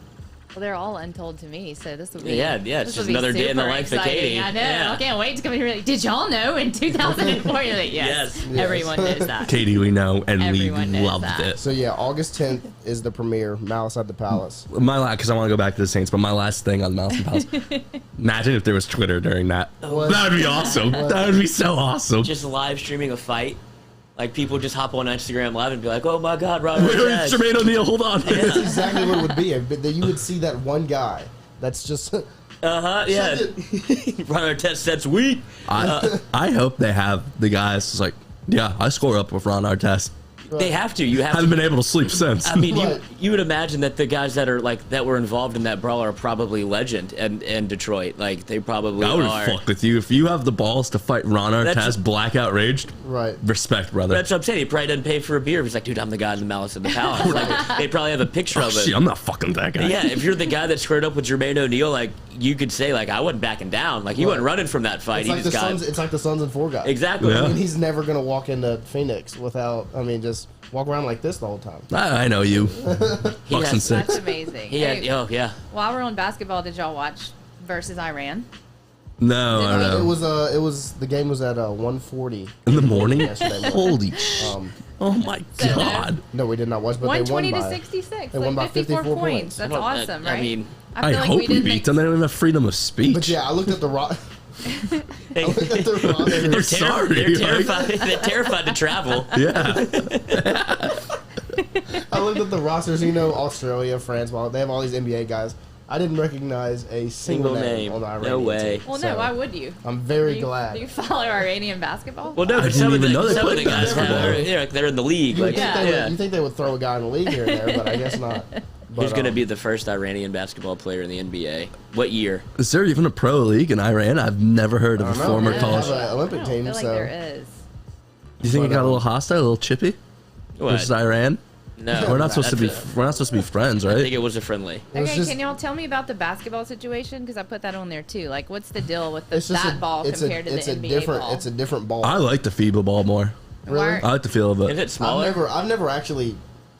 Speaker 3: Well, they're all untold to me, so this will be.
Speaker 2: Yeah, it's
Speaker 3: this
Speaker 2: just
Speaker 3: will be
Speaker 2: another day in the
Speaker 3: super
Speaker 2: life of
Speaker 3: exciting.
Speaker 2: Katie.
Speaker 3: I know.
Speaker 2: Yeah.
Speaker 3: I can't wait to come in here. Like, did y'all know in 2004? You're like, yes.
Speaker 2: Yes.
Speaker 3: Everyone knows that.
Speaker 1: Katie, we know, and
Speaker 3: Everyone
Speaker 1: we
Speaker 3: knows
Speaker 1: loved
Speaker 3: that.
Speaker 1: it.
Speaker 4: So yeah, August 10th is the premiere, Malice at the Palace.
Speaker 1: Because I want to go back to the Saints, but my last thing on Malice and Palace. Imagine if there was Twitter during that.
Speaker 4: What?
Speaker 1: That would be awesome. That would be so awesome.
Speaker 2: Just live streaming a fight. Like people just hop on Instagram Live and be like, "Oh my God, Ron
Speaker 1: Wait,
Speaker 2: Artest."
Speaker 1: Jermaine O'Neal, hold on.
Speaker 4: That's exactly what it would be. But you would see that one guy that's just...
Speaker 2: Yeah. Ron Artest, that's weak.
Speaker 1: I hope they have the guys just like, yeah, I score up with Ron Artest.
Speaker 2: They have to. You have
Speaker 1: Haven't
Speaker 2: to.
Speaker 1: been able to sleep since.
Speaker 2: I mean,
Speaker 4: Right.
Speaker 2: you would imagine that the guys that are like that were involved in that brawl are probably legend in Detroit. Like they probably
Speaker 1: I would
Speaker 2: are.
Speaker 1: fuck with you if you have the balls to fight Ron
Speaker 2: That's-
Speaker 1: Artest, blackout raged.
Speaker 4: Right.
Speaker 1: Respect, brother.
Speaker 2: That's what I'm saying. He probably doesn't pay for a beer. He's like, dude, I'm the guy in the Malice in the Palace. Like, they probably have a picture
Speaker 1: Oh,
Speaker 2: of it.
Speaker 1: shit, I'm not fucking that guy.
Speaker 2: Yeah, if you're the guy that squared up with Jermaine O'Neal, like you could say, like I wasn't backing down. Like he wasn't running from that fight.
Speaker 4: It's
Speaker 2: He
Speaker 4: like, the
Speaker 2: just got
Speaker 4: Suns, it's like the Suns and Four guys.
Speaker 2: exactly.
Speaker 1: Yeah.
Speaker 4: I mean, he's never going to walk into Phoenix without, just walk around like this the whole time.
Speaker 1: I know you.
Speaker 2: He
Speaker 1: Bucks and
Speaker 2: has-
Speaker 1: six.
Speaker 3: That's amazing.
Speaker 2: He had,
Speaker 3: Hey,
Speaker 2: oh yeah.
Speaker 3: while we're on basketball, did y'all watch versus Iran?
Speaker 1: No, I
Speaker 4: It
Speaker 1: don't know.
Speaker 4: was the game was at 1:40
Speaker 1: In the morning?
Speaker 4: yesterday morning.
Speaker 1: Holy shit. Oh my
Speaker 3: So,
Speaker 1: God.
Speaker 4: No, we did not watch, but they won
Speaker 3: 120 to
Speaker 4: by
Speaker 3: 66.
Speaker 4: they won by
Speaker 3: Like 54
Speaker 4: 54
Speaker 3: points.
Speaker 4: points.
Speaker 3: That's
Speaker 2: Well,
Speaker 3: awesome,
Speaker 2: I
Speaker 3: right?
Speaker 2: mean,
Speaker 1: I
Speaker 3: feel like
Speaker 1: hope
Speaker 3: we
Speaker 1: we
Speaker 3: didn't
Speaker 1: beat
Speaker 3: make
Speaker 1: them. They don't even have freedom of speech.
Speaker 4: But yeah, I looked at the
Speaker 2: Hey,
Speaker 4: I looked at the roster.
Speaker 2: they're,
Speaker 1: sorry,
Speaker 2: they're
Speaker 1: like-
Speaker 2: terrified. They're terrified to travel.
Speaker 1: Yeah.
Speaker 4: I looked at the rosters. Australia, France. Well, they have all these NBA guys. I didn't recognize a single name on the Iranian
Speaker 2: No way.
Speaker 4: team.
Speaker 3: Well, no,
Speaker 4: So,
Speaker 3: why would you?
Speaker 4: I'm very
Speaker 3: Do
Speaker 4: glad.
Speaker 3: you follow Iranian basketball?
Speaker 2: Well, no,
Speaker 1: I
Speaker 2: but
Speaker 1: didn't
Speaker 2: some of
Speaker 1: even
Speaker 2: the,
Speaker 1: know they
Speaker 2: some of
Speaker 1: played
Speaker 2: the guys
Speaker 1: basketball.
Speaker 2: they're in the league.
Speaker 4: You would
Speaker 2: Like,
Speaker 4: think they would, you think they would throw a guy in the league here and there, but I guess not. But,
Speaker 2: Who's going to be the first Iranian basketball player in the NBA? What year?
Speaker 1: Is there even a pro league in Iran? I've never heard of
Speaker 4: I
Speaker 1: a
Speaker 4: don't know.
Speaker 1: former
Speaker 4: They
Speaker 1: college.
Speaker 4: have an Olympic
Speaker 3: I
Speaker 4: team,
Speaker 3: feel like
Speaker 4: so
Speaker 3: there is.
Speaker 1: Do you think it got a little hostile, a little chippy
Speaker 2: What?
Speaker 1: versus Iran?
Speaker 2: No,
Speaker 1: We're not supposed to be.
Speaker 2: that's
Speaker 1: We're not supposed to be friends,
Speaker 2: I think
Speaker 1: right?
Speaker 2: it was a friendly.
Speaker 4: It was
Speaker 3: Okay,
Speaker 4: just-
Speaker 3: can y'all tell me about the basketball situation? Because I put that on there too. Like, what's the deal with
Speaker 4: it's just
Speaker 3: that ball compared to the
Speaker 4: it's a
Speaker 3: NBA
Speaker 4: different
Speaker 3: ball?
Speaker 4: it's a different ball.
Speaker 1: I like the FIBA ball more.
Speaker 3: Why-
Speaker 1: I like the feel of
Speaker 2: Is
Speaker 1: it.
Speaker 2: it smaller?
Speaker 4: I've never actually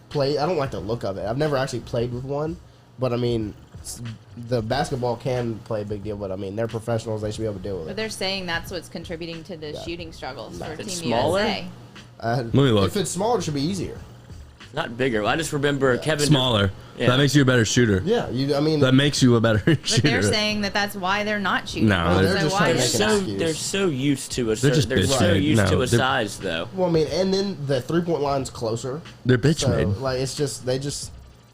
Speaker 4: played. I don't like the look of it. I've never actually played with one, but I mean, the basketball can play a big deal. But I mean, they're professionals; they should be able to deal with
Speaker 3: But
Speaker 4: it.
Speaker 3: they're saying that's what's contributing to the
Speaker 4: Yeah.
Speaker 3: shooting struggles for
Speaker 2: If
Speaker 3: Team
Speaker 2: it's smaller?
Speaker 3: USA.
Speaker 1: Let me look.
Speaker 4: If it's smaller, it should be easier.
Speaker 2: Not bigger. I just remember Kevin.
Speaker 1: Smaller.
Speaker 2: Yeah.
Speaker 1: That makes you a better shooter.
Speaker 4: Yeah, I mean,
Speaker 1: That makes you a better
Speaker 3: But
Speaker 1: shooter.
Speaker 3: they're saying that that's why they're not shooting.
Speaker 1: No,
Speaker 3: well,
Speaker 1: they're
Speaker 3: so
Speaker 4: just
Speaker 3: why
Speaker 4: trying to
Speaker 2: They're
Speaker 3: is
Speaker 4: make an
Speaker 3: that?
Speaker 2: so
Speaker 4: excuse.
Speaker 2: they're so used to a
Speaker 1: They're
Speaker 2: certain.
Speaker 1: just
Speaker 2: They're so
Speaker 1: bitch-made.
Speaker 2: used
Speaker 1: No,
Speaker 2: to a
Speaker 1: they're-
Speaker 2: size though.
Speaker 4: well, I mean, and then the 3-point line's closer.
Speaker 1: They're bitch
Speaker 4: So
Speaker 1: made.
Speaker 4: like, it's just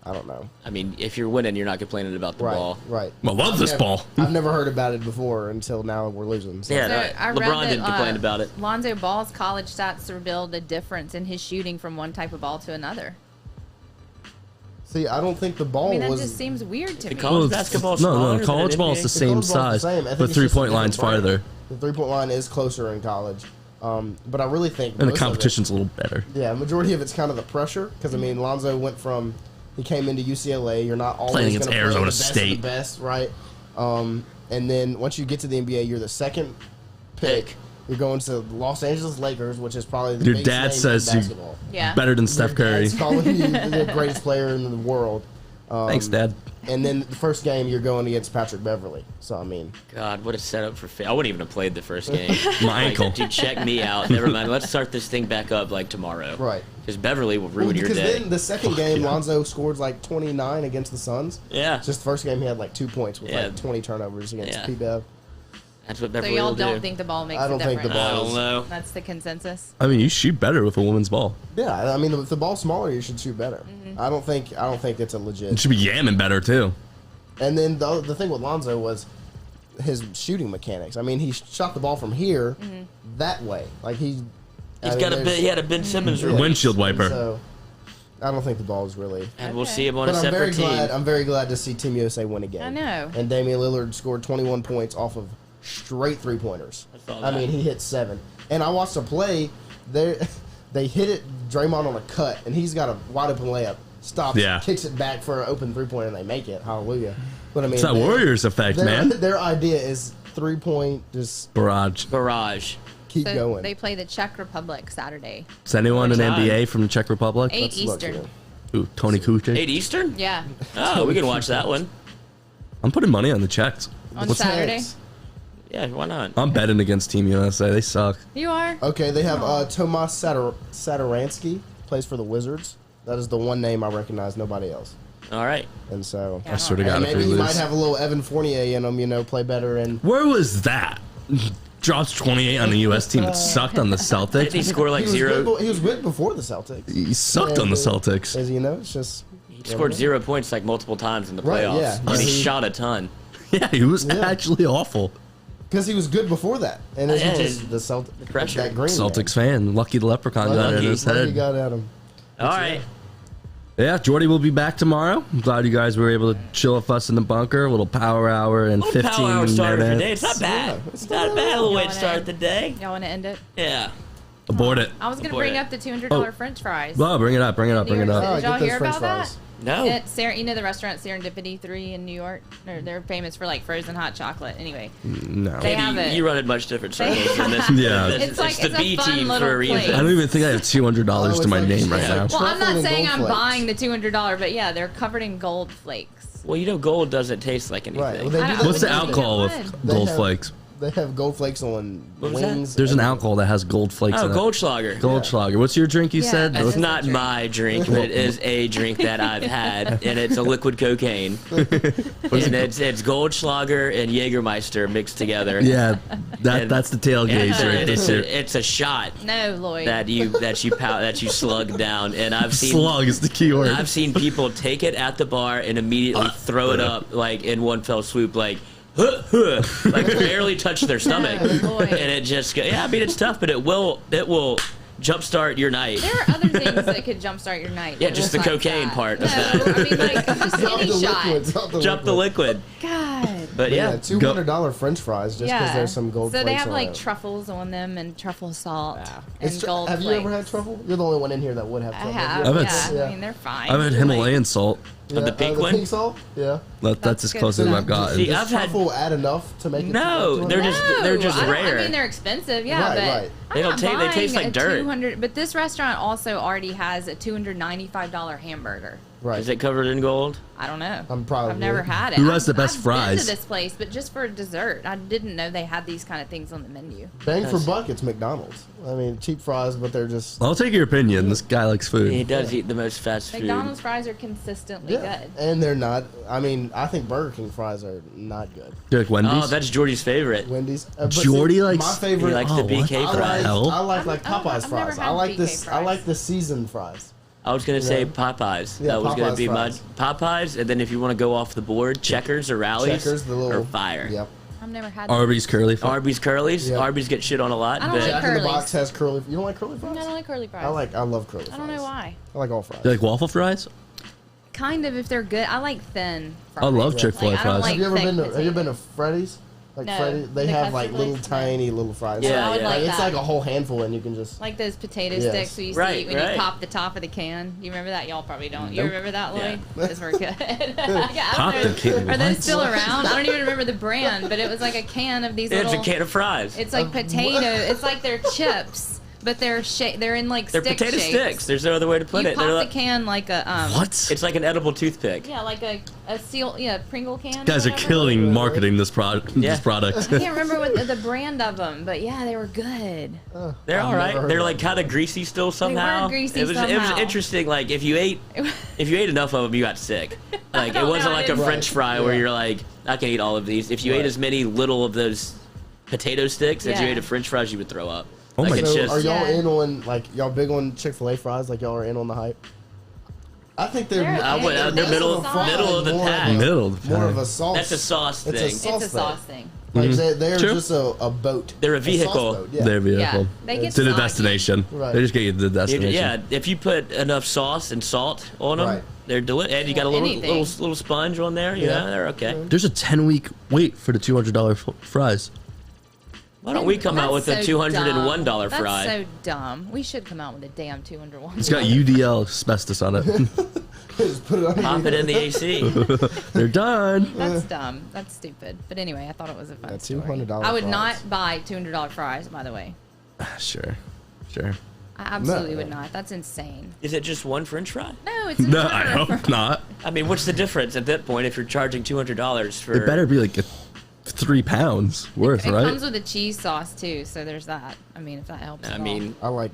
Speaker 4: I don't know.
Speaker 2: I mean, if you're winning, you're not complaining about the
Speaker 4: Right,
Speaker 2: ball.
Speaker 4: right.
Speaker 1: I love this ball.
Speaker 4: I've never heard about it before until now we're losing. So.
Speaker 2: Yeah,
Speaker 3: So
Speaker 2: right.
Speaker 3: I read
Speaker 2: LeBron
Speaker 3: that,
Speaker 2: didn't complain about it.
Speaker 3: Lonzo Ball's college stats revealed a difference in his shooting from one type of ball to another.
Speaker 4: See, I don't think the ball
Speaker 3: I mean, that
Speaker 4: was.
Speaker 3: just seems weird to
Speaker 2: The
Speaker 3: me.
Speaker 2: college
Speaker 1: it's-
Speaker 2: basketball's
Speaker 1: no,
Speaker 2: smaller
Speaker 1: no,
Speaker 2: than
Speaker 1: college
Speaker 2: an
Speaker 1: ball is the
Speaker 2: NBA?
Speaker 1: same
Speaker 4: college ball's the
Speaker 1: size,
Speaker 4: same. I think
Speaker 1: but
Speaker 4: it's just a
Speaker 1: 3-point line's
Speaker 4: different brand.
Speaker 1: farther,
Speaker 4: The 3-point line is closer in college, but I really think
Speaker 1: and the
Speaker 4: most of it-
Speaker 1: competition's a little better.
Speaker 4: Yeah, majority of it's kind of the pressure because I mean Lonzo went from he came into UCLA. You're not always
Speaker 1: Playing
Speaker 4: going
Speaker 1: against
Speaker 4: to play
Speaker 1: Arizona
Speaker 4: the best of
Speaker 1: State.
Speaker 4: the best, right? And then once you get to the NBA, you're the second pick. You're going to the Los Angeles Lakers, which is probably the
Speaker 1: Your
Speaker 4: biggest
Speaker 1: dad
Speaker 4: name
Speaker 1: says
Speaker 4: in
Speaker 1: you
Speaker 3: Yeah.
Speaker 1: better than Steph Curry.
Speaker 4: He's calling you the greatest player in the world.
Speaker 1: Thanks, Dad.
Speaker 4: And then the first game, you're going against Patrick Beverly. So, I mean.
Speaker 2: God, what a setup for I wouldn't even have played the first game.
Speaker 1: My ankle.
Speaker 2: Dude, check me out. Never mind. Let's start this thing back up like tomorrow.
Speaker 4: Right.
Speaker 2: Because Beverly will ruin your day.
Speaker 4: Because then the second game, Lonzo scored like 29 against the Suns.
Speaker 2: Yeah.
Speaker 4: Just the first game, he had like 2 points with like 20 turnovers against P-Bev.
Speaker 2: That's what
Speaker 3: So
Speaker 2: Beverly
Speaker 3: y'all
Speaker 2: will do.
Speaker 3: don't think the ball makes
Speaker 4: I don't
Speaker 3: a
Speaker 4: think
Speaker 3: difference?
Speaker 4: the ball
Speaker 2: I don't know.
Speaker 3: That's the consensus.
Speaker 1: I mean, you shoot better with a woman's ball.
Speaker 4: Yeah, I mean, if the ball's smaller, you should shoot better. I don't think it's a
Speaker 1: You
Speaker 4: legit.
Speaker 1: should be yamming better, too.
Speaker 4: And then the thing with Lonzo was his shooting mechanics. I mean, he shot the ball from here that way. Like he
Speaker 2: had a Ben Simmons release.
Speaker 1: Windshield wiper.
Speaker 4: So I don't think the ball is really.
Speaker 2: And we'll see him on
Speaker 4: But
Speaker 2: a separate team.
Speaker 4: I'm very glad to see Team USA win again.
Speaker 3: I know.
Speaker 4: And Damian Lillard scored 21 points off of straight 3-pointers. I mean, he hit 7. And I watched a play. They hit it, Draymond on a cut, and he's got a wide open layup. Stops, kicks it back for an open 3-pointer, and they make it. Hallelujah. But I mean,
Speaker 1: It's that Warriors effect, man.
Speaker 4: Their idea is 3-point, just
Speaker 1: barrage.
Speaker 4: Keep going.
Speaker 3: They play the Czech Republic Saturday.
Speaker 1: Is anyone in NBA from the Czech Republic?
Speaker 3: 8 Eastern.
Speaker 1: Ooh, Tony Kukoc.
Speaker 2: 8 Eastern?
Speaker 3: Yeah.
Speaker 2: Oh, we can watch that one.
Speaker 1: I'm putting money on the Czechs.
Speaker 3: On Saturday?
Speaker 2: Yeah, why not?
Speaker 1: I'm betting against Team USA. They suck.
Speaker 3: You are?
Speaker 4: Okay, they have Tomas Satoransky, plays for the Wizards. That is the one name I recognize, nobody else.
Speaker 2: All right.
Speaker 4: And so
Speaker 1: I swear to God,
Speaker 4: maybe he might have a little Evan Fournier in him, play better. And
Speaker 1: where was that? Drops 28 on the U.S. team. It sucked on the Celtics.
Speaker 2: Did he score like 0?
Speaker 4: He was good before the Celtics.
Speaker 1: He sucked on the Celtics.
Speaker 4: As you know, it's just
Speaker 2: he scored 0 points like multiple times in the playoffs.
Speaker 4: Yeah.
Speaker 2: And he shot a ton.
Speaker 1: Yeah, he was actually awful.
Speaker 4: Because he was good before that, and it's just the
Speaker 2: pressure.
Speaker 4: That green
Speaker 1: Celtics fan, lucky the leprechaun got in his head.
Speaker 4: He got at him.
Speaker 2: All right.
Speaker 1: Yeah, Jordy will be back tomorrow. I'm glad you guys were able to chill with us in the bunker. A little power hour and 15
Speaker 2: power hour start of the day.
Speaker 1: minutes.
Speaker 2: It's not bad. It's not a bad little way to start the day.
Speaker 3: Y'all want to end it?
Speaker 2: Yeah.
Speaker 1: Abort it.
Speaker 3: I was going to bring up the $200 French fries.
Speaker 1: Well, bring it up. Bring it up.
Speaker 3: Did y'all hear about that?
Speaker 2: No.
Speaker 3: You know the restaurant Serendipity 3 in New York? They're famous for like frozen hot chocolate. Anyway.
Speaker 1: No.
Speaker 3: They have it.
Speaker 2: You run in much different circles than this.
Speaker 1: Yeah.
Speaker 2: It's the B
Speaker 3: fun
Speaker 2: team for a reason.
Speaker 3: place.
Speaker 1: I don't even think I have $200 to my name right now.
Speaker 3: Well, I'm not saying I'm buying the $200, but yeah, they're covered in gold flakes.
Speaker 2: Well, gold doesn't taste like anything.
Speaker 4: Right. Well,
Speaker 1: what's the alcohol with gold flakes?
Speaker 4: They have gold flakes on wings.
Speaker 1: There's an alcohol that has gold flakes in it.
Speaker 2: Goldschlager.
Speaker 1: Goldschlager. What's your drink you said?
Speaker 2: It's not my drink, but it is a drink that I've had, and it's a liquid cocaine. And it's Goldschlager and Jägermeister mixed together.
Speaker 1: Yeah, that's the tailgate right there.
Speaker 2: It's a shot.
Speaker 3: No, Lloyd.
Speaker 2: That you slug down, and I've seen
Speaker 1: slug is the key word.
Speaker 2: I've seen people take it at the bar and immediately throw it up like in one fell swoop, like barely touch their stomach, and it just I mean it's tough, but it will jumpstart your night.
Speaker 3: There are other things that could jumpstart your night.
Speaker 2: Yeah, just the cocaine part of that.
Speaker 3: I mean, like, just any shot.
Speaker 2: Jump the liquid.
Speaker 3: God.
Speaker 2: But yeah,
Speaker 4: $200 French fries just because there's some gold.
Speaker 3: So they have like
Speaker 4: it.
Speaker 3: truffles on them and truffle salt and gold.
Speaker 4: Have you ever had truffle? You're the only one in here that would have truffle.
Speaker 3: I have. I mean, they're fine.
Speaker 1: I've had Himalayan salt.
Speaker 2: Yeah, the pink one?
Speaker 4: Pink salt? Yeah.
Speaker 1: That's as close as I've gotten.
Speaker 2: See,
Speaker 4: Does truffle add enough to make it?
Speaker 2: No, they're just rare.
Speaker 3: I mean, they're expensive,
Speaker 4: right.
Speaker 2: They taste like dirt.
Speaker 3: But this restaurant also already has a $295 hamburger.
Speaker 4: Right.
Speaker 2: Is it covered in gold?
Speaker 3: I don't know.
Speaker 4: I've
Speaker 3: never had it.
Speaker 1: Who has the best
Speaker 3: I've
Speaker 1: fries?
Speaker 3: Been to this place, but just for dessert. I didn't know they had these kind of things on the menu.
Speaker 4: Bang for buck, it's McDonald's. I mean, cheap fries, but they're just.
Speaker 1: I'll take your opinion. This guy likes food.
Speaker 2: He does eat the most fast food.
Speaker 3: McDonald's fries are consistently good.
Speaker 4: And they're not. I mean, I think Burger King fries are not good.
Speaker 1: Do you like Wendy's?
Speaker 2: Oh, that's Jordy's favorite.
Speaker 4: Wendy's.
Speaker 1: Jordy likes.
Speaker 4: My favorite.
Speaker 2: He likes the BK fries.
Speaker 4: I like Popeye's fries. I like this.
Speaker 3: fries.
Speaker 4: I like the seasoned fries.
Speaker 2: I was gonna say Popeyes.
Speaker 4: Yeah,
Speaker 2: that was gonna
Speaker 4: Popeyes
Speaker 2: be
Speaker 4: fries.
Speaker 2: Popeyes, and then if you want to go off the board, Checkers or Rallies or Fire.
Speaker 4: Yep.
Speaker 3: I've never had
Speaker 1: Arby's curly fries.
Speaker 2: Arby's Curlies.
Speaker 4: Yep.
Speaker 2: Arby's get shit on a lot.
Speaker 3: I don't
Speaker 2: but
Speaker 3: like
Speaker 4: Jack in the
Speaker 3: Curly's.
Speaker 4: Box has curly. You don't like curly fries?
Speaker 3: I don't like curly fries.
Speaker 4: I love curly fries.
Speaker 3: I don't know why.
Speaker 4: I like all fries.
Speaker 1: Do you like waffle fries?
Speaker 3: Kind of if they're good. I like thin fries.
Speaker 1: I love Chick-fil-A
Speaker 3: Like, I don't
Speaker 1: fries.
Speaker 3: like
Speaker 4: Have you ever
Speaker 3: thick
Speaker 4: been to
Speaker 3: potatoes.
Speaker 4: Freddy's? Like
Speaker 3: No,
Speaker 4: Freddy, they
Speaker 3: the
Speaker 4: have like
Speaker 3: custard
Speaker 4: little
Speaker 3: flakes,
Speaker 4: tiny little fries.
Speaker 2: Yeah,
Speaker 3: I would
Speaker 2: yeah.
Speaker 3: like
Speaker 4: It's
Speaker 3: that.
Speaker 4: like a whole handful, and you can just
Speaker 3: Like those potato
Speaker 4: Yes.
Speaker 3: sticks we used to
Speaker 2: Right,
Speaker 3: eat when
Speaker 2: right.
Speaker 3: you pop the top of the can. You remember that? Y'all probably don't. You
Speaker 4: Nope.
Speaker 3: remember that, Lloyd?
Speaker 2: Yeah.
Speaker 3: Those were good. Yeah, I
Speaker 1: Pop
Speaker 3: don't know.
Speaker 1: the can,
Speaker 3: Are those
Speaker 1: what?
Speaker 3: still around? I don't even remember the brand, but it was like a can of these
Speaker 2: It's
Speaker 3: little.
Speaker 2: a can of fries.
Speaker 3: It's like potato. It's like they're chips, but they're in like
Speaker 2: They're
Speaker 3: stick
Speaker 2: potato
Speaker 3: shapes.
Speaker 2: sticks. There's no other way to put
Speaker 3: You
Speaker 2: it.
Speaker 3: pop
Speaker 2: They're
Speaker 3: the
Speaker 2: like-
Speaker 3: can like a
Speaker 1: What?
Speaker 2: It's like an edible toothpick.
Speaker 3: Yeah, like a seal. Yeah, Pringle can. or
Speaker 1: Guys are
Speaker 3: whatever.
Speaker 1: killing marketing this product.
Speaker 2: Yeah.
Speaker 1: This product.
Speaker 3: I can't remember what the brand of them, but yeah, they were good.
Speaker 2: They're
Speaker 4: I've
Speaker 2: all
Speaker 4: never
Speaker 2: right.
Speaker 4: heard
Speaker 2: They're
Speaker 4: of
Speaker 2: like
Speaker 4: them.
Speaker 2: kind of greasy still somehow.
Speaker 3: greasy
Speaker 2: it was
Speaker 3: somehow.
Speaker 2: interesting. Like if you ate enough of them, you got sick. Like it
Speaker 3: don't
Speaker 2: wasn't
Speaker 3: know, I
Speaker 2: like a
Speaker 3: didn't-
Speaker 2: French fry where
Speaker 4: Yeah.
Speaker 2: you're like, I can eat all of these. If you ate
Speaker 4: Right.
Speaker 2: as many little of those potato sticks as you
Speaker 3: Yeah.
Speaker 2: ate of French fries, you would throw up.
Speaker 1: Oh
Speaker 2: like
Speaker 1: my
Speaker 2: it's
Speaker 4: So
Speaker 2: just
Speaker 4: are y'all
Speaker 3: Yeah.
Speaker 4: in on like y'all big on Chick-fil-A fries? Like y'all are in on the hype? I think they're
Speaker 3: They're
Speaker 2: I would- they're
Speaker 3: Those
Speaker 2: middle-
Speaker 3: are solid.
Speaker 2: middle of the
Speaker 4: more
Speaker 2: pack.
Speaker 1: Middle of the
Speaker 4: more
Speaker 1: pack.
Speaker 4: of a sauce.
Speaker 2: that's a sauce
Speaker 4: It's a
Speaker 2: thing.
Speaker 4: sauce
Speaker 3: It's a sauce thing.
Speaker 4: Like they're
Speaker 1: True.
Speaker 4: just a boat.
Speaker 2: They're a
Speaker 4: sauce
Speaker 2: vehicle.
Speaker 4: boat, yeah.
Speaker 1: Their vehicle.
Speaker 3: Yeah, they get
Speaker 1: to the
Speaker 3: soggy.
Speaker 1: destination.
Speaker 4: Right.
Speaker 1: They just get you to the destination.
Speaker 2: Yeah, if you put enough sauce and salt on them,
Speaker 4: Right.
Speaker 2: they're delicious. And you got a
Speaker 3: Well,
Speaker 2: little
Speaker 3: anything.
Speaker 2: little sponge on there. You
Speaker 4: Yeah.
Speaker 2: know, they're okay.
Speaker 1: There's a 10-week wait for the $200 fries.
Speaker 2: Why don't we come out with
Speaker 3: That's
Speaker 2: a
Speaker 3: so
Speaker 2: $201
Speaker 3: dumb.
Speaker 2: fry?
Speaker 3: That's so dumb. We should come out with a damn $201.
Speaker 1: It's got UDL asbestos on it.
Speaker 4: Just put it on.
Speaker 2: Pop it in the AC.
Speaker 1: They're done.
Speaker 3: That's dumb. That's stupid. But anyway, I thought it was a fun
Speaker 4: Yeah,
Speaker 3: story.
Speaker 4: $200
Speaker 3: I would
Speaker 4: fries.
Speaker 3: not buy $200 fries, by the way.
Speaker 1: Sure.
Speaker 3: I absolutely
Speaker 4: No.
Speaker 3: would not. That's insane.
Speaker 2: Is it just one French fry?
Speaker 3: No, it's a
Speaker 1: No, I
Speaker 3: number of
Speaker 1: hope not.
Speaker 2: I mean, what's the difference at that point if you're charging $200 for?
Speaker 1: It better be like 3 pounds worth,
Speaker 3: It
Speaker 1: right?
Speaker 3: comes with a cheese sauce too, so there's that. I mean, if that helps.
Speaker 2: I
Speaker 3: at all.
Speaker 2: mean,
Speaker 4: I like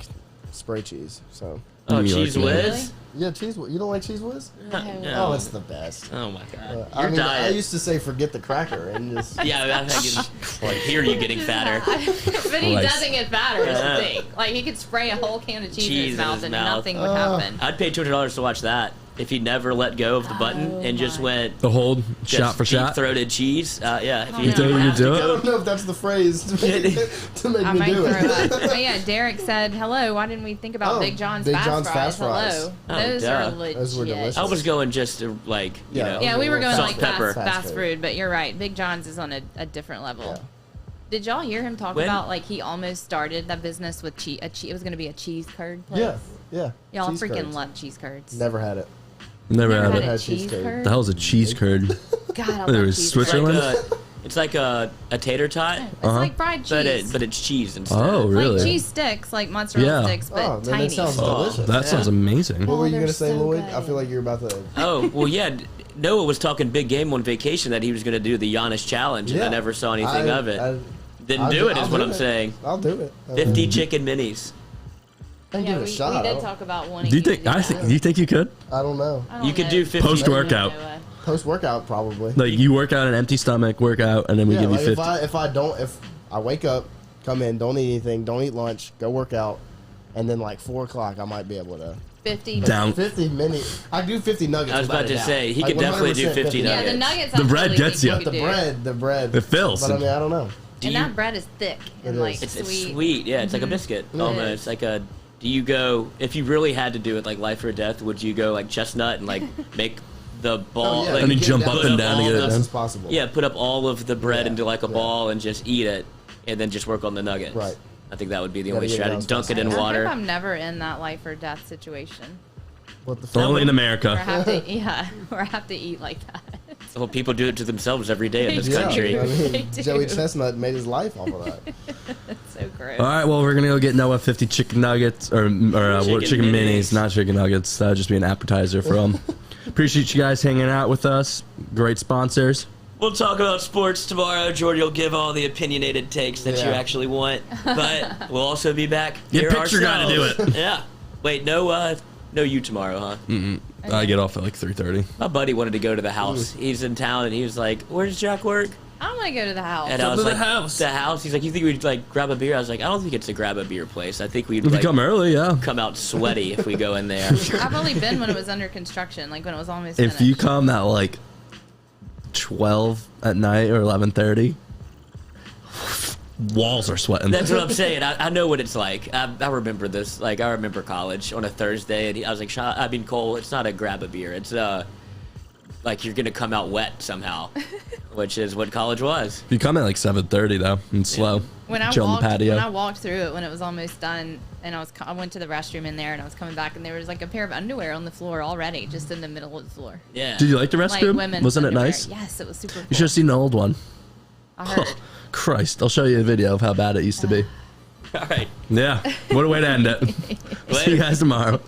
Speaker 4: spray cheese. So
Speaker 2: oh,
Speaker 1: You like
Speaker 2: cheese
Speaker 1: it.
Speaker 2: whiz.
Speaker 3: Really?
Speaker 4: yeah, cheese. You don't like cheese whiz?
Speaker 2: No.
Speaker 4: Oh, it's the best.
Speaker 2: Oh my god.
Speaker 4: I
Speaker 2: Your
Speaker 4: mean, I
Speaker 2: diet.
Speaker 4: used to say forget the cracker and just
Speaker 2: Yeah, I think like here you getting fatter.
Speaker 3: but he
Speaker 1: Christ.
Speaker 3: doesn't get fatter. Is
Speaker 2: Yeah.
Speaker 3: the thing. Like he could spray a whole can of cheese in
Speaker 2: Cheese
Speaker 3: his
Speaker 2: in
Speaker 3: mouth
Speaker 2: his
Speaker 3: and
Speaker 2: mouth.
Speaker 3: nothing would happen.
Speaker 2: I'd pay $200 to watch that if he never let go of the button
Speaker 3: Oh
Speaker 2: and just
Speaker 3: my.
Speaker 2: went
Speaker 1: The whole shot for shot.
Speaker 2: deep-throated cheese. Yeah, if
Speaker 3: Oh,
Speaker 2: you
Speaker 3: no. You
Speaker 2: have to
Speaker 1: do it?
Speaker 4: I
Speaker 2: go-
Speaker 4: don't know if that's the phrase to make
Speaker 3: I
Speaker 4: me
Speaker 3: might
Speaker 4: do
Speaker 3: throw
Speaker 4: it.
Speaker 3: up. But yeah, Derek said, "Hello. Why didn't we think about
Speaker 4: Oh,
Speaker 3: Big John's
Speaker 4: Big
Speaker 3: fast
Speaker 4: John's
Speaker 3: fries?
Speaker 4: fast fries.
Speaker 3: Hello,
Speaker 2: Oh,
Speaker 3: those
Speaker 2: duh.
Speaker 3: are legit.
Speaker 4: Those were delicious.
Speaker 2: I was going just to like you
Speaker 4: Yeah.
Speaker 2: know.
Speaker 3: Yeah, we were going
Speaker 2: Salt,
Speaker 3: like
Speaker 2: pepper.
Speaker 3: fast
Speaker 4: food.
Speaker 3: food, but you're right. Big John's is on a different level.
Speaker 4: Yeah.
Speaker 3: Did y'all hear him talk
Speaker 2: When?
Speaker 3: about like he almost started that business with cheese? It was going to be a cheese curd place.
Speaker 4: Yeah, yeah.
Speaker 3: Y'all
Speaker 4: Cheese
Speaker 3: freaking
Speaker 4: curds.
Speaker 3: love cheese curds.
Speaker 4: Never had it.
Speaker 1: Never
Speaker 3: Never
Speaker 1: had
Speaker 3: had
Speaker 1: it.
Speaker 3: a
Speaker 4: Had cheese
Speaker 3: cheese
Speaker 4: curd.
Speaker 3: curd.
Speaker 1: The hell's a cheese curd?
Speaker 3: God, I
Speaker 1: There
Speaker 3: love
Speaker 1: was
Speaker 3: cheese
Speaker 1: Switzerland?
Speaker 3: curds.
Speaker 2: It's like a tater tot,
Speaker 3: It's like fried cheese.
Speaker 2: but it's cheese instead.
Speaker 1: Oh, really?
Speaker 3: Like cheese sticks, like mozzarella
Speaker 1: Yeah.
Speaker 3: sticks, but
Speaker 4: Oh, then
Speaker 3: tiny.
Speaker 4: it sounds
Speaker 2: Oh,
Speaker 4: delicious.
Speaker 1: That sounds amazing.
Speaker 4: What were you
Speaker 3: they're
Speaker 4: gonna say,
Speaker 3: so
Speaker 4: Lloyd? I
Speaker 3: good.
Speaker 4: feel like you're about to.
Speaker 2: Oh, well, yeah. Noah was talking big game on vacation that he was going to do the Giannis challenge, and I
Speaker 4: Yeah.
Speaker 2: never saw anything of it. Didn't
Speaker 4: I'll
Speaker 2: do it,
Speaker 4: I'll
Speaker 2: is what
Speaker 4: do
Speaker 2: I'm
Speaker 4: it.
Speaker 2: saying.
Speaker 4: I'll do it.
Speaker 2: 50 chicken minis.
Speaker 4: I can
Speaker 3: Yeah,
Speaker 4: give it
Speaker 3: we
Speaker 4: a shot.
Speaker 3: did talk about wanting
Speaker 1: Do you
Speaker 3: to
Speaker 1: think?
Speaker 3: do that.
Speaker 1: Do you think you could?
Speaker 4: I don't know.
Speaker 3: I don't
Speaker 2: You could
Speaker 3: know.
Speaker 2: do 50.
Speaker 1: Post-workout.
Speaker 4: Post workout, probably.
Speaker 1: Like you work out an empty stomach, workout, and then we
Speaker 4: Yeah,
Speaker 1: give you
Speaker 4: like
Speaker 1: 50.
Speaker 4: if I wake up, come in, don't eat anything, don't eat lunch, go work out, and then like 4 o'clock, I might be able to.
Speaker 3: 50.
Speaker 1: Down.
Speaker 4: 50 mini. I do 50 nuggets.
Speaker 2: I was about
Speaker 4: without a
Speaker 2: to
Speaker 4: doubt.
Speaker 2: say, he
Speaker 4: Like,
Speaker 2: could definitely do
Speaker 4: 100%
Speaker 2: 50
Speaker 3: Yeah,
Speaker 2: nuggets.
Speaker 3: the nuggets.
Speaker 1: The
Speaker 3: I
Speaker 1: bread
Speaker 3: totally
Speaker 1: gets
Speaker 3: think
Speaker 1: ya.
Speaker 3: you
Speaker 4: The
Speaker 3: could do.
Speaker 4: bread.
Speaker 1: It fills.
Speaker 4: But I mean, I don't know.
Speaker 3: And that bread is thick and
Speaker 4: It
Speaker 3: like
Speaker 4: is.
Speaker 2: It's
Speaker 3: sweet.
Speaker 2: sweet. Yeah, it's like a biscuit almost. Like a. Do you go if you really had to do it like life or death? Would you go like chestnut and like make the ball?
Speaker 4: Oh, yeah,
Speaker 2: like,
Speaker 1: And then
Speaker 4: get
Speaker 1: jump
Speaker 4: down
Speaker 1: up
Speaker 4: to
Speaker 1: and
Speaker 2: put
Speaker 1: down
Speaker 2: up
Speaker 1: to
Speaker 2: all
Speaker 1: get it
Speaker 2: the-
Speaker 4: as
Speaker 1: done.
Speaker 4: as possible.
Speaker 2: Yeah, put up all of the bread
Speaker 4: Yeah,
Speaker 2: into like a
Speaker 4: yeah.
Speaker 2: ball and just eat it, and then just work on the nuggets.
Speaker 4: Right.
Speaker 2: I think that would be the
Speaker 4: Gotta
Speaker 2: only
Speaker 4: get it
Speaker 2: strategy.
Speaker 4: down
Speaker 2: Dunk it
Speaker 4: fast.
Speaker 2: in
Speaker 3: I hope
Speaker 2: water.
Speaker 3: I'm never in that life or death situation.
Speaker 4: What the fuck?
Speaker 1: Only in
Speaker 3: Or
Speaker 1: America.
Speaker 3: have to, or have to eat like that.
Speaker 2: Well, people do it to themselves every day in this
Speaker 4: Yeah,
Speaker 2: country.
Speaker 4: I mean,
Speaker 3: They do.
Speaker 4: Joey Chestnut made his life off of that.
Speaker 3: It's so gross.
Speaker 1: All right, well, we're gonna go get Noah 50 chicken nuggets or
Speaker 2: Chicken
Speaker 1: chicken minis,
Speaker 2: minis.
Speaker 1: not chicken nuggets. That would just be an appetizer for them. Appreciate you guys hanging out with us. Great sponsors.
Speaker 2: We'll talk about sports tomorrow. Jordy will give all the opinionated takes that you
Speaker 4: Yeah.
Speaker 2: actually want, but we'll also be back.
Speaker 1: Get
Speaker 2: here
Speaker 1: picture guy to do
Speaker 2: ourselves. Yeah. Wait, no you tomorrow, huh?
Speaker 1: I get off at like 3:30.
Speaker 2: My buddy wanted to go to the house. He's in town, and he was like, "Where's Jack work?"
Speaker 3: I don't want to go to the house.
Speaker 2: And
Speaker 1: Come
Speaker 2: I was
Speaker 1: to the
Speaker 2: like,
Speaker 1: house.
Speaker 2: "The house." He's like, "You think we'd like grab a beer?" I was like, "I don't think it's a grab a beer place. I think we'd
Speaker 1: If you
Speaker 2: like
Speaker 1: come early, yeah.
Speaker 2: come out sweaty if we go in there."
Speaker 3: I've only been when it was under construction, like when it was almost
Speaker 1: If
Speaker 3: finished.
Speaker 1: you come at like 12 at night or 11:30, walls are sweating.
Speaker 2: That's what I'm saying. I know what it's like. I remember this. Like I remember college on a Thursday, and I was like, Cole, it's not a grab a beer. It's like you're gonna come out wet somehow, which is what college was.
Speaker 1: You come at like 7:30 though, and slow.
Speaker 3: When I walked through it when it was almost done, and I went to the restroom in there, and I was coming back, and there was like a pair of underwear on the floor already, just in the middle of the floor.
Speaker 2: Yeah.
Speaker 1: Did you like the restroom?
Speaker 3: Like
Speaker 1: Wasn't
Speaker 3: underwear.
Speaker 1: it nice?
Speaker 3: Yes, it was super cool.
Speaker 1: You should have seen the old one.
Speaker 3: I heard.
Speaker 1: Oh, Christ, I'll show you a video of how bad it used to be.
Speaker 2: All right.
Speaker 1: Yeah, what a way to end it. See you guys tomorrow.